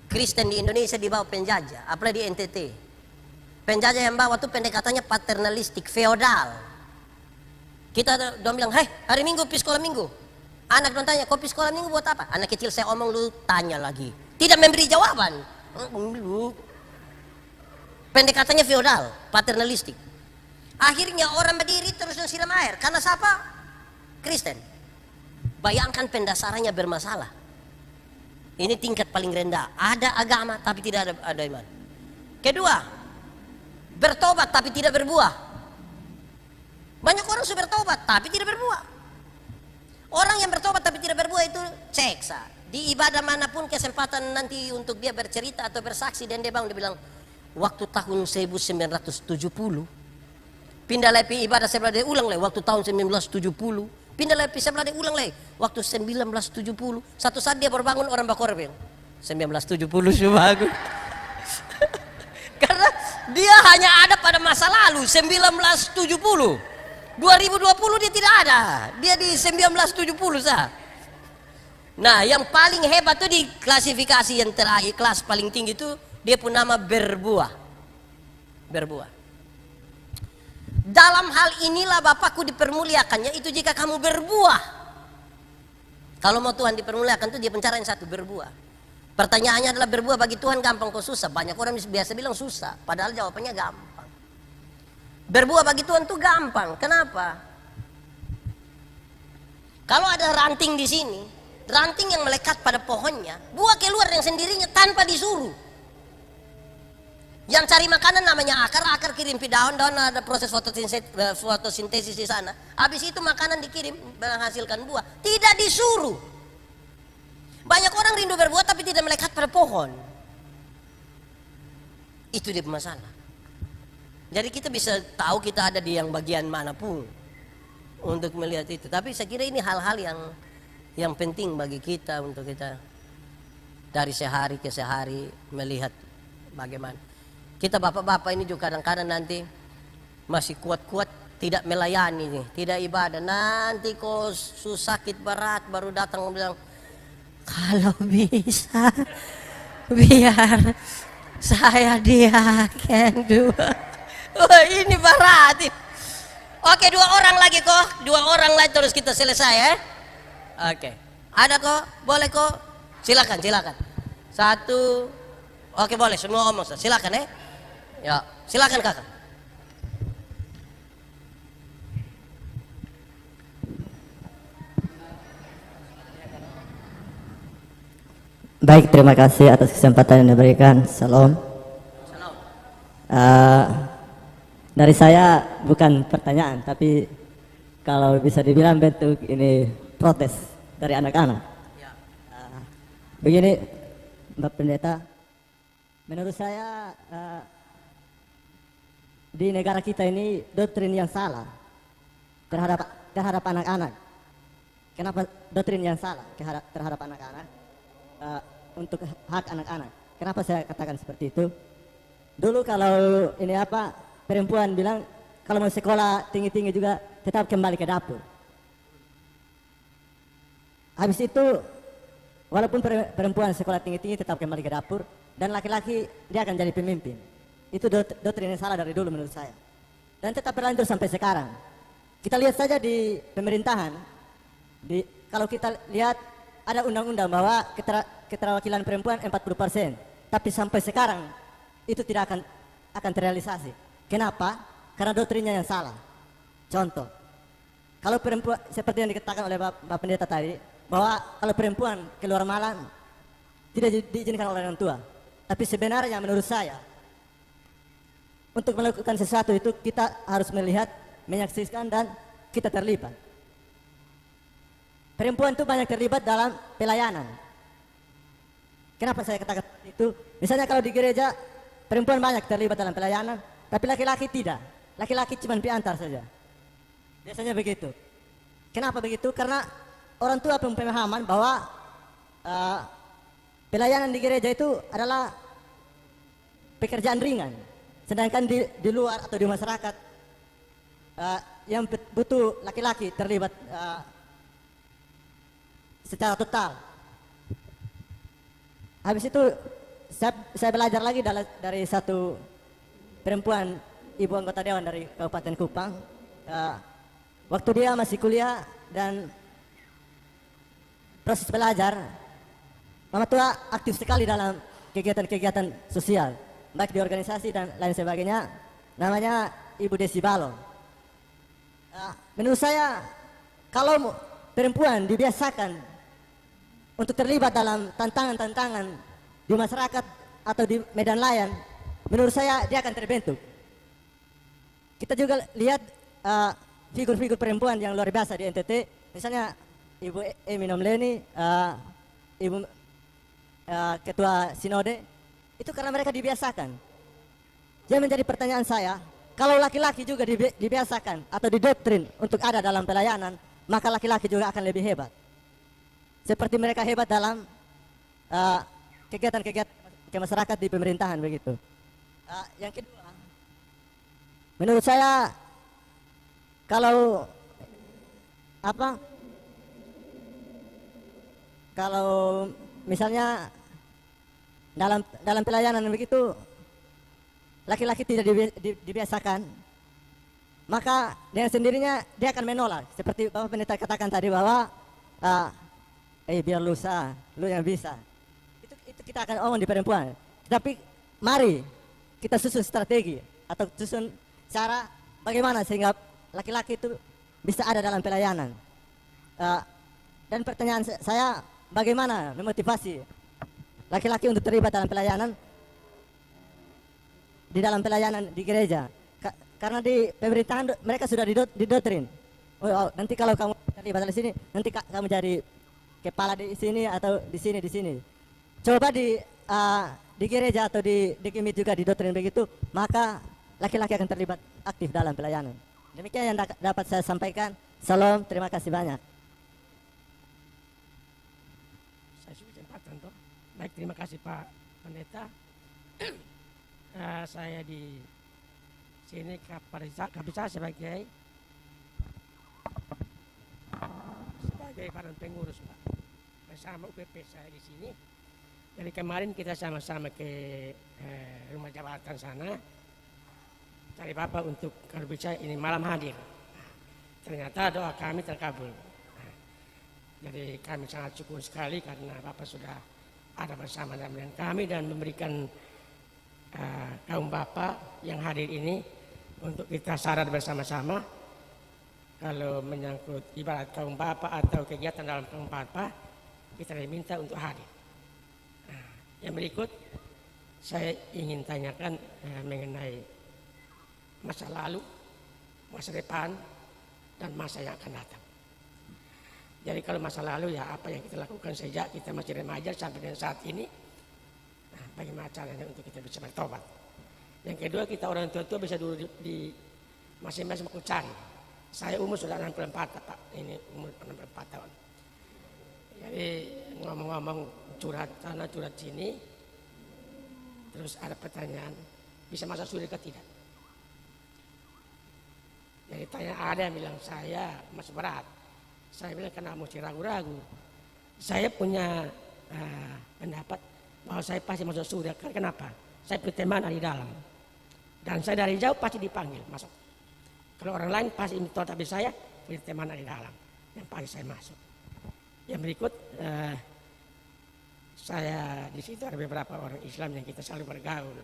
Kristen di Indonesia di bawah penjajah, apalagi di NTT. Penjajah yang bawa tuh pendekatannya paternalistik, feodal. Kita dong bilang, hei hari Minggu pi sekolah Minggu. Anak dong tanya, kau pi sekolah Minggu buat apa? Anak kecil saya omong, lu tanya lagi. Tidak memberi jawaban. Pendekatannya feodal, paternalistik. Akhirnya orang berdiri terus siram air. Karena siapa? Kristen. Bayangkan pendasarannya bermasalah. Ini tingkat paling rendah. Ada agama tapi tidak ada iman. Kedua, bertobat tapi tidak berbuah. Banyak orang sudah bertobat tapi tidak berbuah. Orang yang bertobat tapi tidak berbuah itu ceksa. Di ibadah manapun kesempatan nanti untuk dia bercerita atau bersaksi dan dia bangun dia bilang, waktu tahun 1970 pindah lagi ibadah sebelah dia ulang lagi waktu tahun 1970. Pindah lagi sebelah dia ulang lagi waktu 1970. Satu saat dia berbangun orang bakor bilang 1970 sudah bagus. Karena dia hanya ada pada masa lalu 1970. 2020 dia tidak ada. Dia di 1970 sah. Nah, yang paling hebat tuh di klasifikasi yang terakhir, kelas paling tinggi itu dia pun nama berbuah. Berbuah. Dalam hal inilah Bapakku dipermuliakannya itu jika kamu berbuah. Kalau mau Tuhan dipermuliakan itu dia pencarian satu, berbuah. Pertanyaannya adalah berbuah bagi Tuhan gampang kok susah? Banyak orang biasa bilang susah, padahal jawabannya gampang. Berbuah bagi Tuhan itu gampang. Kenapa? Kalau ada ranting di sini, ranting yang melekat pada pohonnya, buah keluar yang sendirinya tanpa disuruh. Yang cari makanan namanya akar, akar kirim ke daun, daun ada proses fotosintesis di sana. Habis itu makanan dikirim menghasilkan buah. Tidak disuruh. Banyak orang rindu berbuah tapi tidak melekat pada pohon. Itu dia masalah. Jadi kita bisa tahu kita ada di yang bagian manapun untuk melihat itu. Tapi saya kira ini hal-hal yang penting bagi kita untuk kita dari sehari ke sehari melihat bagaimana. Kita bapak-bapak ini juga kadang-kadang nanti masih kuat-kuat tidak melayani nih, tidak ibadah. Nanti kok sakit berat baru datang bilang, kalau bisa biar saya diaken dua. Wah, ini berat. Oke, 2 orang lagi kok, 2 orang lagi terus kita selesai ya. Oke, ada kok, boleh kok, silakan. 1, oke boleh semua omong, silakan ya. Ya, silakan kakak. Baik, terima kasih atas kesempatan yang diberikan. Salam. Dari saya bukan pertanyaan, tapi kalau bisa dibilang bentuk ini protes dari anak-anak. Begini, Mbak Pendeta, menurut saya di negara kita ini doktrin yang salah terhadap anak-anak. Kenapa doktrin yang salah terhadap anak-anak? Untuk hak anak-anak. Kenapa saya katakan seperti itu? Dulu kalau ini perempuan bilang kalau mau sekolah tinggi-tinggi juga tetap kembali ke dapur. Habis itu walaupun perempuan sekolah tinggi-tinggi tetap kembali ke dapur dan laki-laki dia akan jadi pemimpin. Itu doktrin yang salah dari dulu menurut saya. Dan tetap berlanjut sampai sekarang. Kita lihat saja di pemerintahan. Kalau kita lihat ada undang-undang bahwa keterwakilan perempuan 40%, tapi sampai sekarang itu tidak akan terrealisasi. Kenapa? Karena doktrinnya yang salah. Contoh, kalau perempuan seperti yang dikatakan oleh Bapak Pendeta tadi, bahwa kalau perempuan keluar malam tidak diizinkan oleh orang tua. Tapi sebenarnya menurut saya untuk melakukan sesuatu itu kita harus melihat, menyaksikan dan kita terlibat. Perempuan itu banyak terlibat dalam pelayanan. Kenapa saya katakan itu? Misalnya kalau di gereja perempuan banyak terlibat dalam pelayanan, tapi laki-laki tidak. Laki-laki cuma piantar saja. Biasanya begitu. Kenapa begitu? Karena orang tua pemahaman bahwa pelayanan di gereja itu adalah pekerjaan ringan. Sedangkan di luar atau di masyarakat yang butuh laki-laki terlibat secara total. Habis itu saya belajar lagi dari satu perempuan ibu anggota dewan dari Kabupaten Kupang. Waktu dia masih kuliah dan proses belajar, mama tua aktif sekali dalam kegiatan-kegiatan sosial, baik di organisasi dan lain sebagainya. Namanya Ibu Desi Balong. Menurut saya kalau perempuan dibiasakan untuk terlibat dalam tantangan-tantangan di masyarakat atau di medan layan, menurut saya dia akan terbentuk. Kita juga lihat figur-figur perempuan yang luar biasa di NTT, misalnya Ibu Emi Nomleni, Ibu Ketua Sinode, itu karena mereka dibiasakan. Jadi menjadi pertanyaan saya, kalau laki-laki juga dibiasakan atau didoktrin untuk ada dalam pelayanan, maka laki-laki juga akan lebih hebat. Seperti mereka hebat dalam kegiatan-kegiatan ke masyarakat di pemerintahan begitu. Yang kedua, menurut saya kalau misalnya dalam pelayanan begitu laki-laki tidak dibiasakan, maka dengan sendirinya dia akan menolak. Seperti Bapak Pendeta katakan tadi bahwa biar lu yang bisa. Itu kita akan omong di perempuan. Tapi mari kita susun strategi atau susun cara bagaimana sehingga laki-laki itu bisa ada dalam pelayanan. Dan pertanyaan saya, bagaimana memotivasi laki-laki untuk terlibat dalam pelayanan? di dalam pelayanan di gereja. Karena di pemerintahan mereka sudah didoktrin. Oh, nanti kalau kamu terlibat di sini, nanti kamu jadi kepala di sini atau di sini. Coba di gereja atau di Kimit juga didoktrin begitu, maka laki-laki akan terlibat aktif dalam pelayanan. Demikian yang dapat saya sampaikan. Salam, terima kasih banyak. Saya sudah kesempatan toh. Baik, terima kasih Pak Pendeta. Saya di sini kapasitas sebagai badan pengurus Pak, bersama UPP saya di sini. Jadi kemarin kita sama-sama ke rumah jabatan sana, cari Bapak untuk kalau bisa ini malam hadir. Ternyata doa kami terkabul. Jadi kami sangat syukur sekali karena Bapak sudah ada bersama dengan kami dan memberikan kaum Bapak yang hadir ini untuk kita sadar bersama-sama kalau menyangkut ibarat kaum Bapak atau kegiatan dalam kaum Bapak, kita diminta untuk hadir. Yang berikut saya ingin tanyakan mengenai masa lalu, masa depan, dan masa yang akan datang. Jadi kalau masa lalu ya apa yang kita lakukan sejak kita masih remaja sampai dengan saat ini, bagaimana caranya untuk kita bisa bertobat. Yang kedua, kita orang tua bisa dulu di masing-masing mau cari. Saya umur sudah 64 Pak, ini umur 64 tahun. Jadi ngomong-ngomong curhat sana curhat sini, terus ada pertanyaan, bisa masuk surga atau tidak? Jadi tanya ada yang bilang saya masih berat. Saya bilang karena mesti ragu-ragu. Saya punya pendapat bahwa saya pasti masuk surga. Kenapa? Saya punya teman di dalam. Dan saya dari jauh pasti dipanggil masuk. Kalau orang lain pasti minta, tapi saya punya teman di dalam yang pasti saya masuk. Yang berikut, saya di situ ada beberapa orang Islam yang kita selalu bergaul.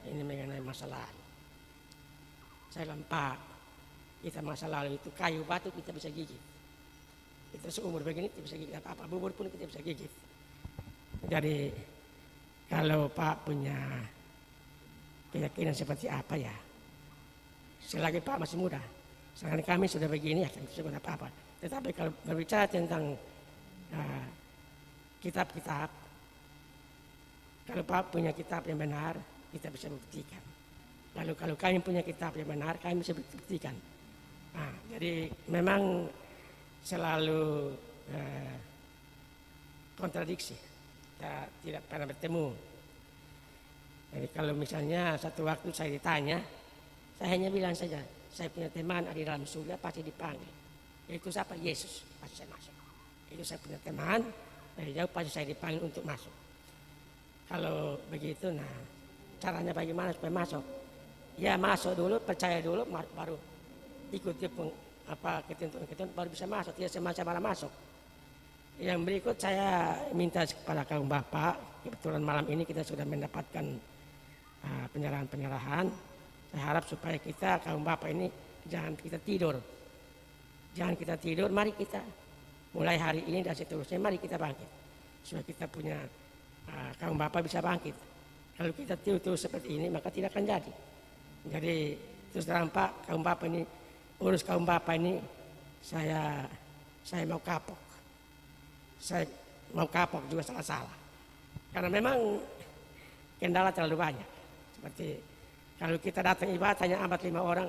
Ini mengenai masa lalu. Saya lempak, kita masa lalu itu kayu batu kita bisa gigit. Kita seumur begini kita bisa gigit apa-apa, bubur pun kita bisa gigit. Jadi kalau Pak punya keyakinan seperti apa ya, selagi Pak masih muda, sedangkan kami sudah begini ya, kita apa-apa. Tetapi kalau berbicara tentang kitab-kitab, kalau Pak punya kitab yang benar, kita bisa buktikan. Lalu kalau kami punya kitab yang benar, kami bisa buktikan. Jadi memang selalu kontradiksi, kita tidak pernah bertemu. Jadi kalau misalnya satu waktu saya ditanya, saya hanya bilang saja, saya punya teman ada di dalam surga pasti dipanggil. Yaitu siapa? Yesus, pasti saya masuk. Itu saya punya teman, dari jauh pasti saya dipanggil untuk masuk. Kalau begitu, nah caranya bagaimana supaya masuk? Ya masuk dulu, percaya dulu, baru ikuti ketentuan baru bisa masuk. Tidak semacam malah masuk. Yang berikut saya minta kepada kaum Bapak, kebetulan malam ini kita sudah mendapatkan penyerahan-penyerahan. Saya harap supaya kita kaum Bapak ini jangan kita tidur. Jangan kita tidur, mari kita mulai hari ini dan seterusnya mari kita bangkit. Supaya kita punya kaum Bapak bisa bangkit. Kalau kita tidur seperti ini maka tidak akan jadi. Jadi terus terang Pak, kaum Bapak ini urus kaum Bapak ini saya mau kapok. Saya mau kapok juga salah-salah. Karena memang kendala terlalu banyak. Seperti kalau kita datang ibadah hanya 4-5 orang,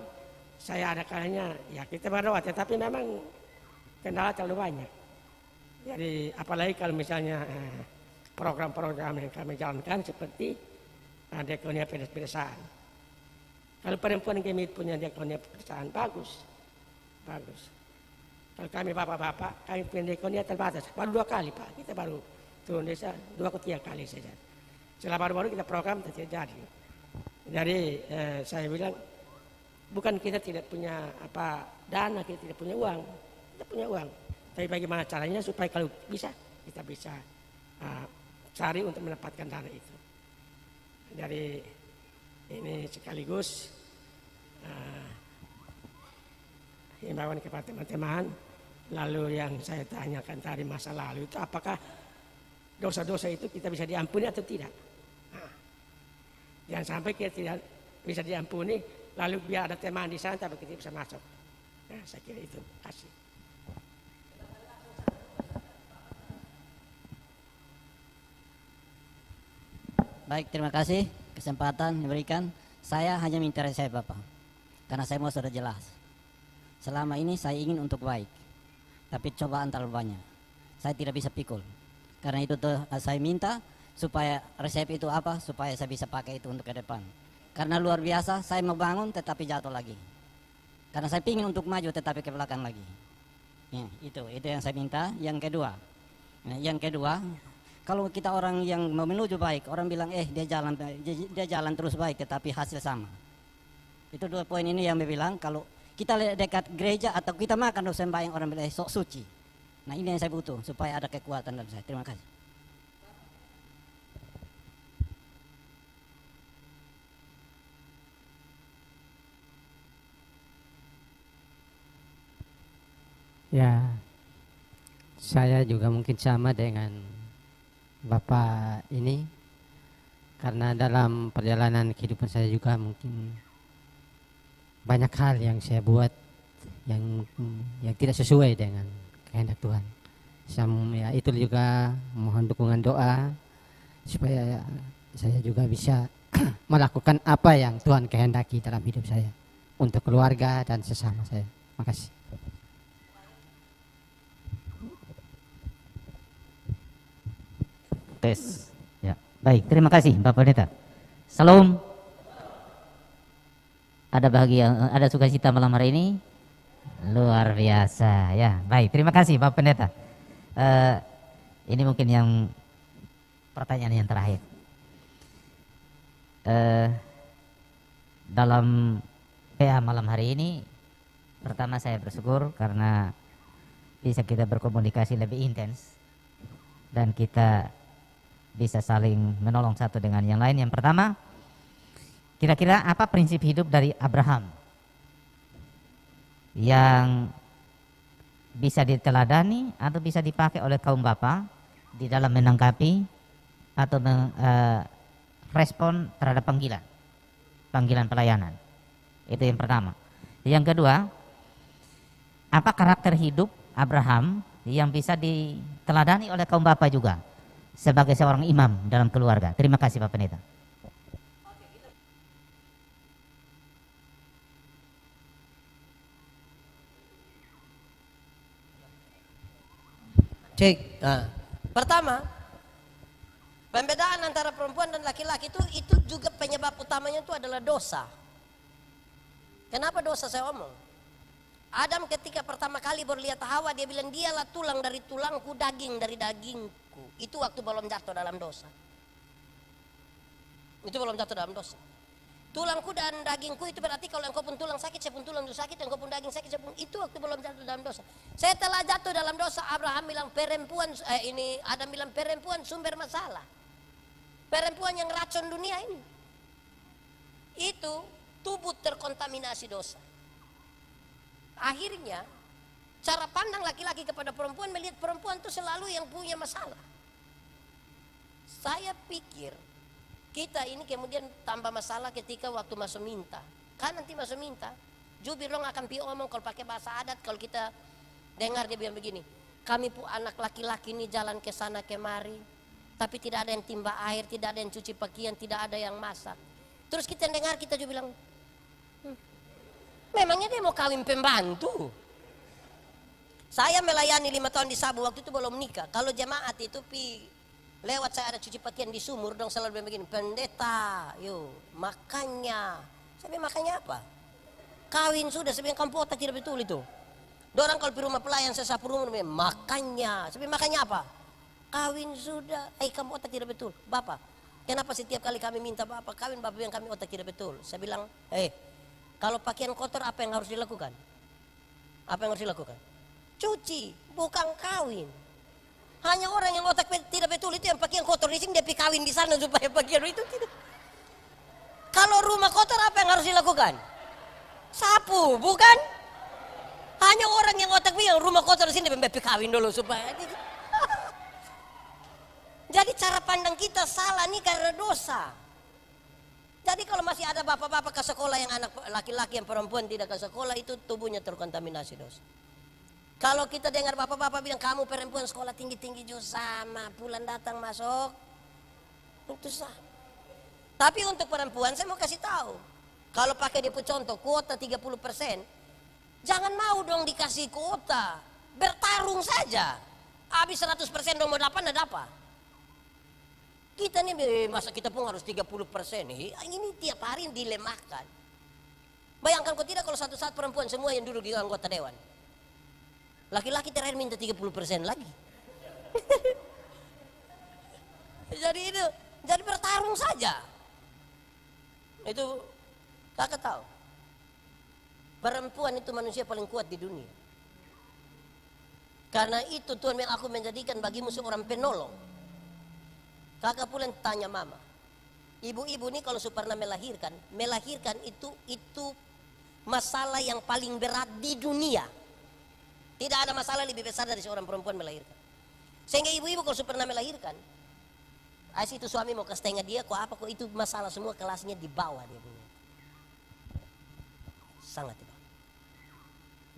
saya ada kalanya ya kita berdoa, tetapi memang kendala terlalu banyak. Jadi apalagi kalau misalnya program-program yang kami jalankan seperti diakonia pedesaan. Kalau perempuan kami punya diakonia pedesaan bagus. Kalau kami bapak-bapak, kami punya diakonia terbatas. Baru 2 kali Pak, kita baru turun desa 2 atau 3 kali saja. Setelah baru-baru kita program tidak jadi. Jadi saya bilang bukan kita tidak punya dana, kita tidak punya uang, kita punya uang. Tapi bagaimana caranya supaya kalau bisa kita bisa cari untuk mendapatkan dana itu. Jadi ini sekaligus himbauan kepada teman-teman. Lalu yang saya tanyakan tadi masa lalu itu apakah dosa-dosa itu kita bisa diampuni atau tidak? Jangan sampai kita tidak bisa diampuni, lalu biar ada teman di sana tapi kita bisa masuk. Nah, saya kira itu. Kasih. Baik, terima kasih kesempatan diberikan. Saya hanya minta saya Bapak, karena saya mau sudah jelas. Selama ini saya ingin untuk baik, tapi cobaan terlalu banyak. Saya tidak bisa pikul. Karena itu saya minta supaya resep itu apa, supaya saya bisa pakai itu untuk ke depan. Karena luar biasa, saya mau bangun tetapi jatuh lagi. Karena saya ingin untuk maju tetapi ke belakang lagi. Ya, itu yang saya minta. Yang kedua, kalau kita orang yang mau menuju baik, orang bilang dia jalan terus baik tetapi hasil sama. Itu 2 poin ini yang bilang kalau kita dekat gereja atau kita makan atau sembahyang orang bilang sok suci. Nah, ini yang saya butuh supaya ada kekuatan dalam saya. Terima kasih. Ya, saya juga mungkin sama dengan Bapak ini, karena dalam perjalanan kehidupan saya juga mungkin banyak hal yang saya buat yang tidak sesuai dengan kehendak Tuhan. Ya, itu juga mohon dukungan doa supaya saya juga bisa melakukan apa yang Tuhan kehendaki dalam hidup saya untuk keluarga dan sesama saya. Makasih. Tes. Ya, baik. Terima kasih Bapak Pendeta. Salam. Ada bahagia, ada sukacita malam hari ini. Luar biasa. Ya, baik. Terima kasih Bapak Pendeta. Ini mungkin yang pertanyaan yang terakhir. Dalam PA malam hari ini, pertama saya bersyukur karena bisa kita berkomunikasi lebih intens dan kita bisa saling menolong satu dengan yang lain. Yang pertama, kira-kira apa prinsip hidup dari Abraham yang bisa diteladani atau bisa dipakai oleh kaum bapa di dalam menanggapi atau respon terhadap panggilan pelayanan. Itu yang pertama. Yang kedua, apa karakter hidup Abraham yang bisa diteladani oleh kaum bapa juga sebagai seorang imam dalam keluarga. Terima kasih Pak Pendeta. Cek. Nah, pertama, pembedaan antara perempuan dan laki-laki itu juga penyebab utamanya itu adalah dosa. Kenapa dosa saya omong? Adam ketika pertama kali berlihat Hawa, dia bilang dialah tulang dari tulangku, daging dari dagingku. Itu waktu belum jatuh dalam dosa. Itu belum jatuh dalam dosa. Tulangku dan dagingku itu berarti kalau engkau pun tulang sakit, saya pun tulang sakit, engkau pun daging sakit, saya pun, itu waktu belum jatuh dalam dosa. Setelah jatuh dalam dosa, Abraham bilang perempuan, Adam bilang perempuan sumber masalah. Perempuan yang racun dunia ini. Itu tubuh terkontaminasi dosa. Akhirnya cara pandang laki-laki kepada perempuan melihat perempuan itu selalu yang punya masalah. Saya pikir kita ini kemudian tambah masalah ketika waktu masuk minta. Kan nanti masuk minta, jubir dong akan omong kalau pakai bahasa adat, kalau kita dengar dia bilang begini, kami pu anak laki-laki ini jalan ke sana kemari, tapi tidak ada yang timba air, tidak ada yang cuci pakaian, tidak ada yang masak. Terus kita dengar, kita juga bilang, memangnya dia mau kawin pembantu? Saya melayani 5 tahun di Sabu, waktu itu belum nikah. Kalau jemaat itu lewat saya ada cuci pakaian di sumur, dong selalu bilang begini, pendeta, yuk makanya. Saya bilang makanya apa? Kawin sudah, saya bilang kamu otak tidak betul itu. Dorang kalau di rumah pelayan saya sapu rumah, makanya. Saya bilang makanya apa? Kawin sudah, kamu otak tidak betul. Bapak, kenapa setiap kali kami minta Bapak kawin, Bapak bilang kami otak tidak betul? Saya bilang, kalau pakaian kotor apa yang harus dilakukan? Apa yang harus dilakukan? Cuci, bukan kawin. Hanya orang yang otak tidak betul itu yang pakaian kotor di sini, dia pergi kawin di sana supaya pakaian itu tidak. Kalau rumah kotor apa yang harus dilakukan? Sapu, bukan? Hanya orang yang otak yang rumah kotor di sini dia pergi kawin dulu supaya. Jadi cara pandang kita salah nih karena dosa. Jadi kalau masih ada bapak-bapak ke sekolah yang anak laki-laki yang perempuan tidak ke sekolah, itu tubuhnya terkontaminasi dosa. Kalau kita dengar bapak-bapak bilang kamu perempuan sekolah tinggi-tinggi juga sama, bulan datang masuk, itu sah. Tapi untuk perempuan saya mau kasih tahu, kalau pakai dia contoh kuota 30%, jangan mau dong dikasih kuota, bertarung saja. Habis 100% dong mau dapat, ada apa? Kita nih masa kita pun harus 30% nih, ini tiap hari dilemahkan. Bayangkan kok tidak kalau satu saat perempuan semua yang duduk di anggota dewan. Laki-laki terakhir minta 30% lagi. Jadi bertarung saja. Itu kakak tahu. Perempuan itu manusia paling kuat di dunia. Karena itu Tuhan yang aku menjadikan bagimu seorang penolong. Kakak pula tanya mama, ibu-ibu ini kalau pernah melahirkan itu masalah yang paling berat di dunia. Tidak ada masalah lebih besar dari seorang perempuan melahirkan. Sehingga ibu-ibu kalau pernah melahirkan, itu suami mau kasih tengah dia, kok itu masalah semua kelasnya di bawah dia punya. Sangat di bawah.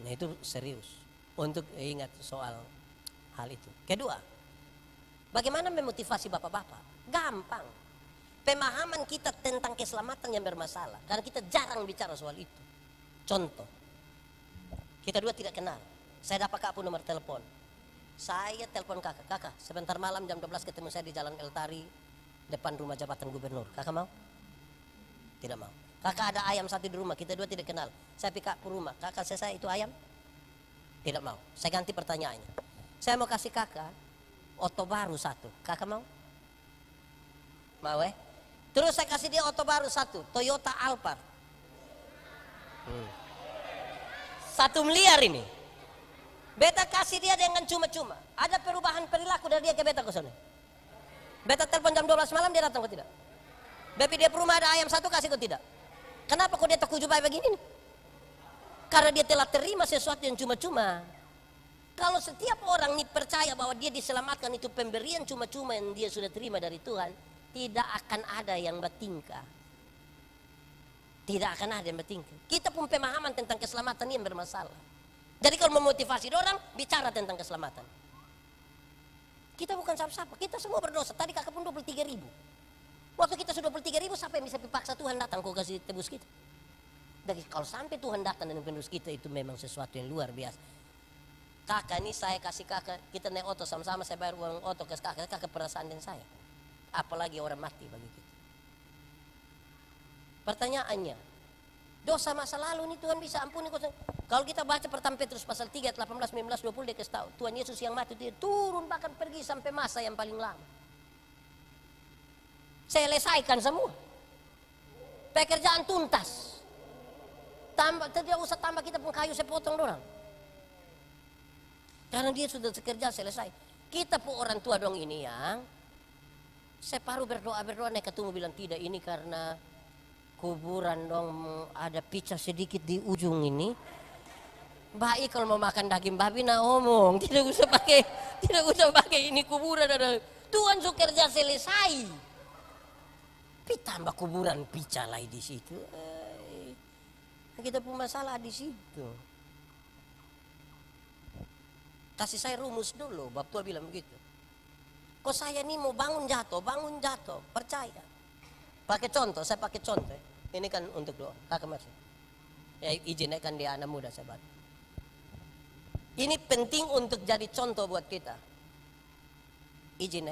Nah itu serius untuk ingat soal hal itu. Kedua, bagaimana memotivasi bapak-bapak? Gampang. Pemahaman kita tentang keselamatan yang bermasalah. Karena kita jarang bicara soal itu. Contoh, kita dua tidak kenal. Saya dapat kakak nomor telepon. Saya telepon kakak, kakak sebentar malam jam 12 ketemu saya di Jalan Eltari depan rumah jabatan gubernur. Kakak mau? Tidak mau. Kakak ada ayam satu di rumah, kita dua tidak kenal. Saya pikir ke rumah, kakak saya itu ayam? Tidak mau. Saya ganti pertanyaannya. Saya mau kasih kakak oto baru satu, kakak mau? Mau Terus saya kasih dia oto baru satu, Toyota Alphard. 1 miliar ini. Beta kasih dia dengan cuma-cuma. Ada perubahan perilaku dari dia ke beta ke sana. Beta telepon jam 12 malam dia datang kok tidak? Bepi dia rumah ada ayam satu kasih kok tidak? Kenapa kok dia terkuju baik begini nih? Karena dia telah terima sesuatu yang cuma-cuma. Kalau setiap orang ini percaya bahwa dia diselamatkan itu pemberian cuma-cuma yang dia sudah terima dari Tuhan, tidak akan ada yang bertingkah. Tidak akan ada yang bertingkah. Kita pun pemahaman tentang keselamatan ini yang bermasalah. Jadi kalau memotivasi orang, bicara tentang keselamatan. Kita bukan siapa-siapa, kita semua berdosa. Tadi kakak pun 23.000. Waktu kita sudah 23.000, siapa yang bisa dipaksa Tuhan datang kok kasih tebus kita? Jadi kalau sampai Tuhan datang dan menebus kita, itu memang sesuatu yang luar biasa. Kakak ini saya kasih kakak, kita naik oto sama-sama, saya bayar uang oto ke kakak, kakak perasaan dengan saya. Apalagi orang mati bagi kita. Pertanyaannya, dosa masa lalu ini Tuhan bisa ampuni. Kalau kita baca pertama Petrus pasal 3, 18, 19, 20, dia kasih tahu, Tuhan Yesus yang mati dia turun bahkan pergi sampai masa yang paling lama. Selesaikan semua. Pekerjaan tuntas. Tidak usah tambah kita pun kayu sepotong dorang. Karena dia sudah kerja selesai. Kita pun orang tua dong ini yang separuh berdoa naik ketemu bilang tidak ini karena kuburan dong ada pizza sedikit di ujung ini. Baik kalau mau makan daging babi nah omong tidak usah pakai ini kuburan ada. Tuhan sudah kerja selesai. Tapi tambah kuburan pizza lagi di situ. Kita pun masalah di situ. Kasih saya rumus dulu, Bapak tua bilang begitu. Kok saya ini mau bangun jatuh, percaya. Pakai contoh, saya pakai contoh. Ini kan untuk doa, kakak masuk. Ya izin kan dia anak muda sahabat. Ini penting untuk jadi contoh buat kita. Izin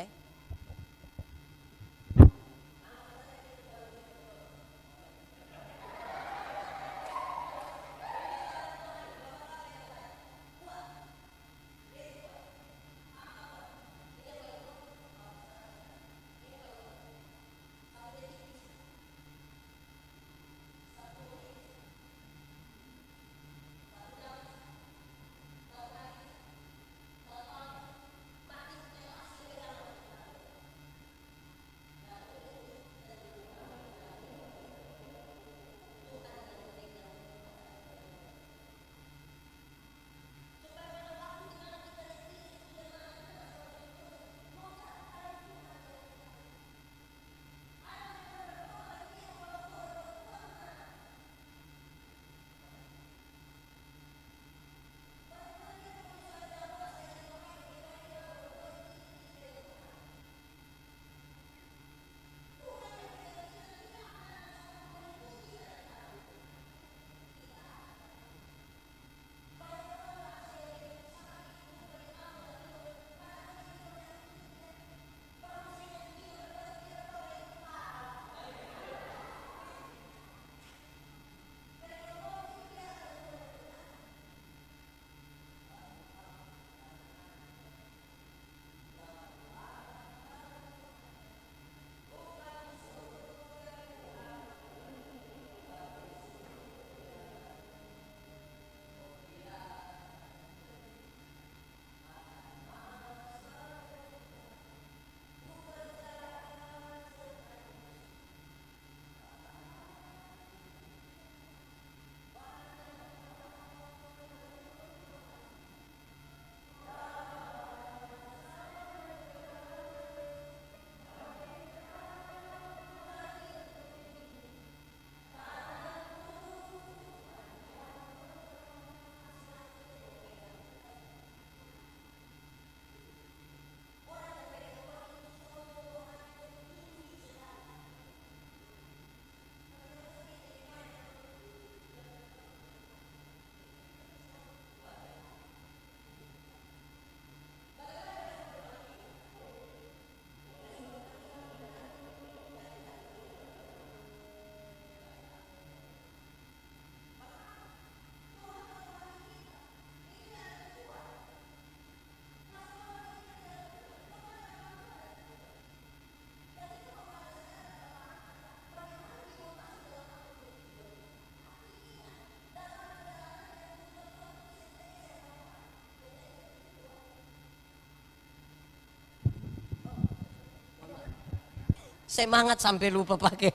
Semangat sampai lupa pakai.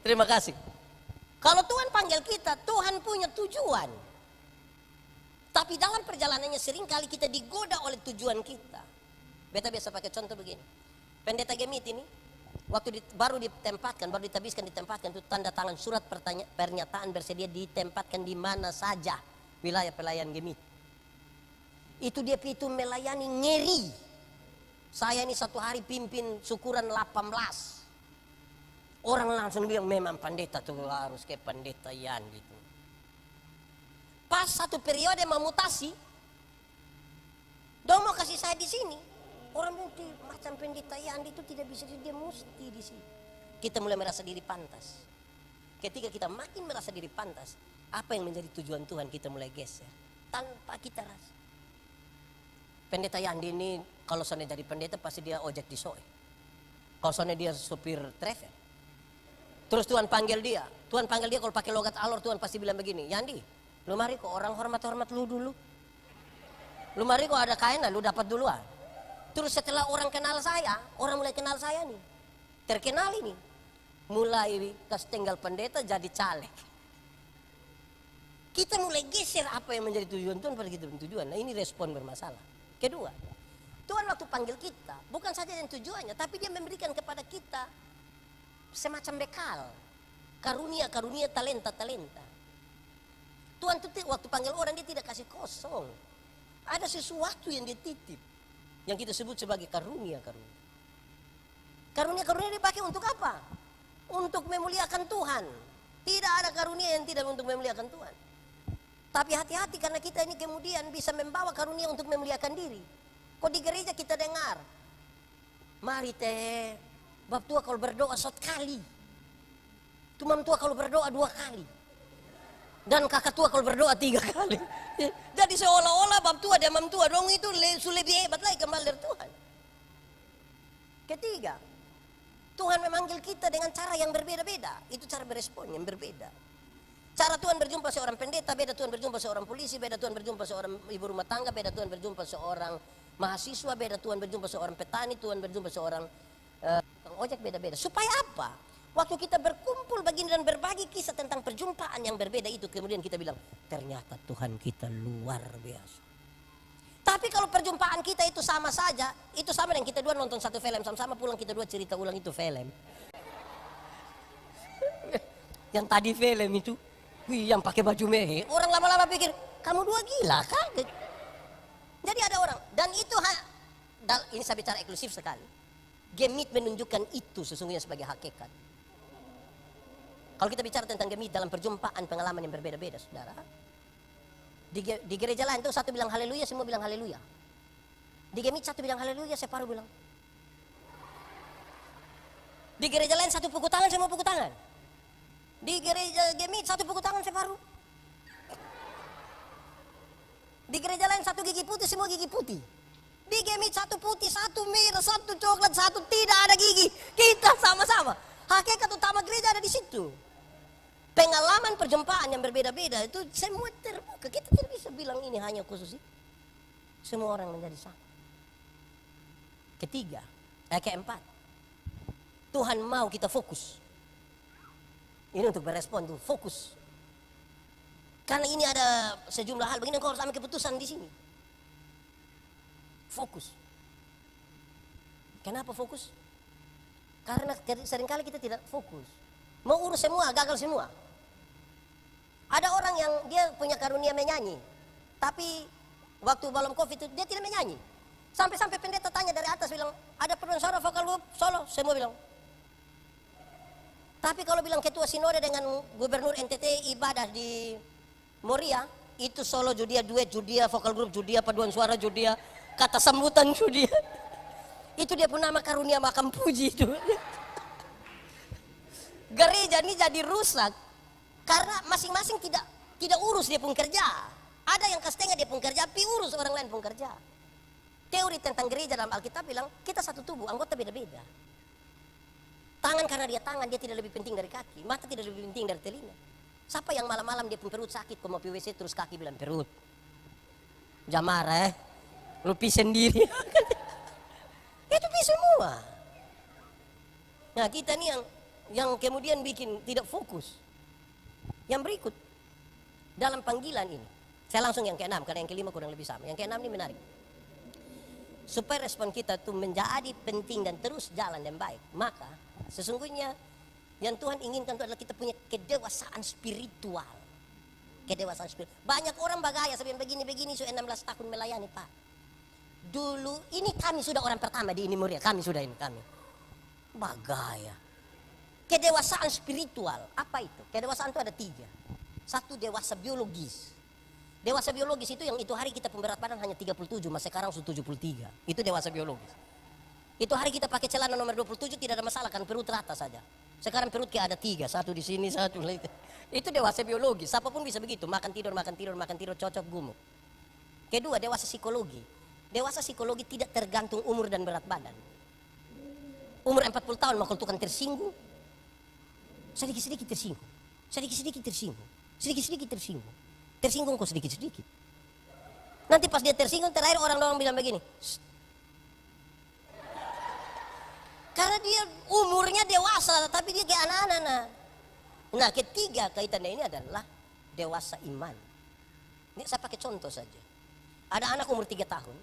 Terima kasih. Kalau Tuhan panggil kita, Tuhan punya tujuan. Tapi dalam perjalanannya seringkali kita digoda oleh tujuan kita. Beta biasa pakai contoh begini. Pendeta Gemit ini, waktu baru ditempatkan, itu tanda tangan surat pernyataan bersedia ditempatkan di mana saja wilayah pelayan Gemit. Itu dia itu melayani ngeri. Saya ini satu hari pimpin syukuran 18. Orang langsung bilang memang pendeta tuh harus kayak pendeta Yan gitu. Pas satu periode mau mutasi, dong mau kasih saya di sini. Orang bilang macam pendeta Yan itu tidak bisa, dia mesti di sini. Kita mulai merasa diri pantas. Ketika kita makin merasa diri pantas, apa yang menjadi tujuan Tuhan kita mulai geser tanpa kita rasa. Pendeta Yandi ini kalau soalnya jadi pendeta pasti dia ojek di Soe. Kalau soalnya dia supir travel. Terus Tuhan panggil dia kalau pakai logat alor, Tuhan pasti bilang begini, Yandi, lu mari kok orang hormat lu dulu. Lu mari kok ada kain, lu dapat duluan. Terus setelah orang kenal saya, orang mulai kenal saya nih. Terkenal ini. Mulai kas tinggal pendeta jadi caleg. Kita mulai geser apa yang menjadi tujuan Tuhan pada kita tujuan. Nah ini respon bermasalah. Kedua, Tuhan waktu panggil kita bukan saja yang tujuannya, tapi dia memberikan kepada kita semacam bekal, karunia-karunia, talenta-talenta. Tuhan tuh waktu panggil orang dia tidak kasih kosong. Ada sesuatu yang dia titip, yang kita sebut sebagai karunia-karunia. Karunia-karunia dipakai untuk apa? Untuk memuliakan Tuhan. Tidak ada karunia yang tidak untuk memuliakan Tuhan. Tapi hati-hati karena kita ini kemudian bisa membawa karunia untuk memuliakan diri. Kok di gereja kita dengar, mari teh, bab tua kalau berdoa sot kali. Tumam tua kalau berdoa 2 kali. Dan kakak tua kalau berdoa 3 kali. Jadi seolah-olah bab tua dan mam tua dong itu lebih hebat lagi kembali dari Tuhan. Ketiga, Tuhan memanggil kita dengan cara yang berbeda-beda. Itu cara berespon yang berbeda. Cara Tuhan berjumpa seorang pendeta, beda Tuhan berjumpa seorang polisi, beda Tuhan berjumpa seorang ibu rumah tangga, beda Tuhan berjumpa seorang mahasiswa, beda Tuhan berjumpa seorang petani, Tuhan berjumpa seorang ojek, beda-beda. Supaya apa? Waktu kita berkumpul begini dan berbagi kisah tentang perjumpaan yang berbeda itu, kemudian kita bilang, ternyata Tuhan kita luar biasa. Tapi kalau perjumpaan kita itu sama saja, itu sama dengan kita dua nonton satu film, sama-sama pulang kita dua cerita ulang itu film. Yang tadi film itu, yang pakai baju merah, orang lama-lama pikir, kamu dua gila kaget. Jadi ada orang, dan itu ini saya bicara eksklusif sekali. Gemit menunjukkan itu sesungguhnya sebagai hakikat. Kalau kita bicara tentang gemit dalam perjumpaan pengalaman yang berbeda-beda, saudara. Di gereja lain tuh satu bilang haleluya, semua bilang haleluya. Di gemit satu bilang haleluya, separuh bilang. Di gereja lain satu pukul tangan, semua pukul tangan. Di gereja Gemit satu pukul tangan separuh. Di gereja lain satu gigi putih, semua gigi putih. Di Gemit satu putih, satu merah, satu coklat, satu tidak ada gigi. Kita sama-sama. Hakikat utama gereja ada di situ. Pengalaman perjumpaan yang berbeda-beda itu semua terbuka. Kita tidak bisa bilang ini hanya khusus itu. Semua orang menjadi sama. Keempat, Tuhan mau kita fokus. Ini untuk berespon tuh, fokus. Karena ini ada sejumlah hal begini, kau harus ambil keputusan di sini. Fokus. Kenapa fokus? Karena seringkali kita tidak fokus. Mau urus semua, gagal semua. Ada orang yang dia punya karunia menyanyi, tapi waktu belum COVID itu dia tidak menyanyi. Sampai-sampai pendeta tanya dari atas bilang, ada perluan suara vokal solo, semua bilang. Tapi kalau bilang ketua sinode dengan gubernur NTT ibadah di Moria, itu solo judia, duet judia, vokal grup judia, paduan suara judia, kata sambutan judia. Itu dia pun nama karunia makam puji itu. Gereja ini jadi rusak karena masing-masing tidak urus dia pun kerja. Ada yang setengah dia pun kerja, tapi urus orang lain pun kerja. Teori tentang gereja dalam Alkitab bilang kita satu tubuh, anggota beda-beda. Tangan karena dia tangan, dia tidak lebih penting dari kaki. Mata tidak lebih penting dari telinga. Siapa yang malam-malam dia pun perut sakit, kau mau PWC terus kaki bilang perut. Jamar lu pi sendiri. Itu pi semua. Nah kita nih yang kemudian bikin tidak fokus. Yang berikut dalam panggilan ini, saya langsung yang ke-6 karena yang ke-5 kurang lebih sama. Yang ke-6 ini menarik. Supaya respon kita tuh menjadi penting dan terus jalan dan baik, maka sesungguhnya yang Tuhan inginkan itu adalah kita punya kedewasaan spiritual. Kedewasaan spiritual. Banyak orang bagaya sampai begini-begini sudah 16 tahun melayani Pak. Dulu ini kami sudah orang pertama di ini Muria, kami sudah ini kami. Bagaya. Kedewasaan spiritual, apa itu? Kedewasaan itu ada 3. Satu dewasa biologis. Dewasa biologis itu yang itu hari kita pemberat badan hanya 37, mas sekarang sudah 73. Itu dewasa biologis. Itu hari kita pakai celana nomor 27 tidak ada masalah kan perut rata saja. Sekarang perut kayak ada 3, satu di sini, satu lagi. Itu dewasa biologis, siapapun bisa begitu, makan tidur, cocok gumuk. Kedua, dewasa psikologi. Dewasa psikologi tidak tergantung umur dan berat badan. Umur 40 tahun mau tukang tersinggung, sedikit-sedikit tersinggung, sedikit-sedikit tersinggung, sedikit-sedikit tersinggung. Tersinggung kok sedikit-sedikit. Nanti pas dia tersinggung terakhir orang bilang begini. Shh. Karena dia umurnya dewasa tapi dia kayak anak-anak. Nah ketiga kaitannya ini adalah dewasa iman. Ini saya pakai contoh saja. Ada anak umur 3 tahun.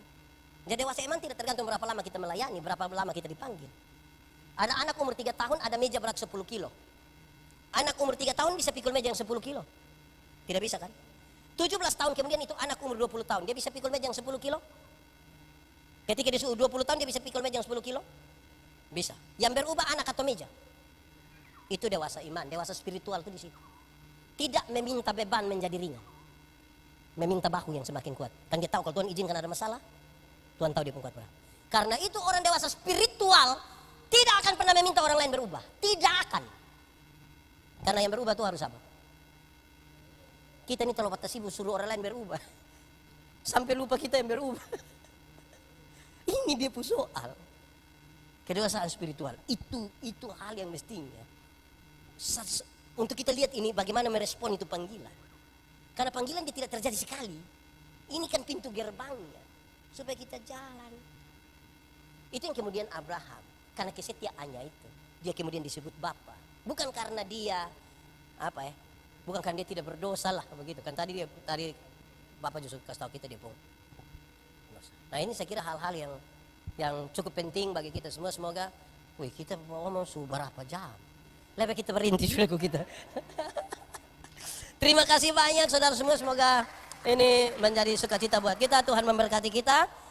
Dia dewasa iman tidak tergantung berapa lama kita melayani, berapa lama kita dipanggil. Ada anak umur 3 tahun ada meja berat 10 kilo. Anak umur 3 tahun bisa pikul meja yang 10 kilo. Tidak bisa kan? 17 tahun kemudian itu anak umur 20 tahun. Dia bisa pikul meja yang 10 kilo? Ketika dia sudah 20 tahun dia bisa pikul meja yang 10 kilo? Bisa. Yang berubah anak atau meja? Itu dewasa iman, dewasa spiritual itu di situ. Tidak meminta beban menjadi ringan. Meminta bahu yang semakin kuat. Kan dia tahu kalau Tuhan izinkan ada masalah, Tuhan tahu dia pun kuat berapa. Karena itu orang dewasa spiritual tidak akan pernah meminta orang lain berubah. Tidak akan. Karena yang berubah itu harus apa? Kita ini terlalu patah sibuk suruh orang lain berubah. Sampai lupa kita yang berubah. Ini dia pun soal. Kedewasaan spiritual. Itu hal yang mestinya. Untuk kita lihat ini bagaimana merespon itu panggilan. Karena panggilan dia tidak terjadi sekali. Ini kan pintu gerbangnya. Supaya kita jalan. Itu yang kemudian Abraham. Karena kesetiaannya itu. Dia kemudian disebut Bapa. Bukan karena dia bukan karena dia tidak berdosa lah begitu kan tadi Bapak justru kasih tahu kita dia pun. Nah ini saya kira hal-hal yang cukup penting bagi kita semua. Semoga kita ngomong berapa jam lebih kita berhenti sudah kita. Terima kasih banyak saudara semua, semoga ini menjadi sukacita buat kita. Tuhan memberkati kita.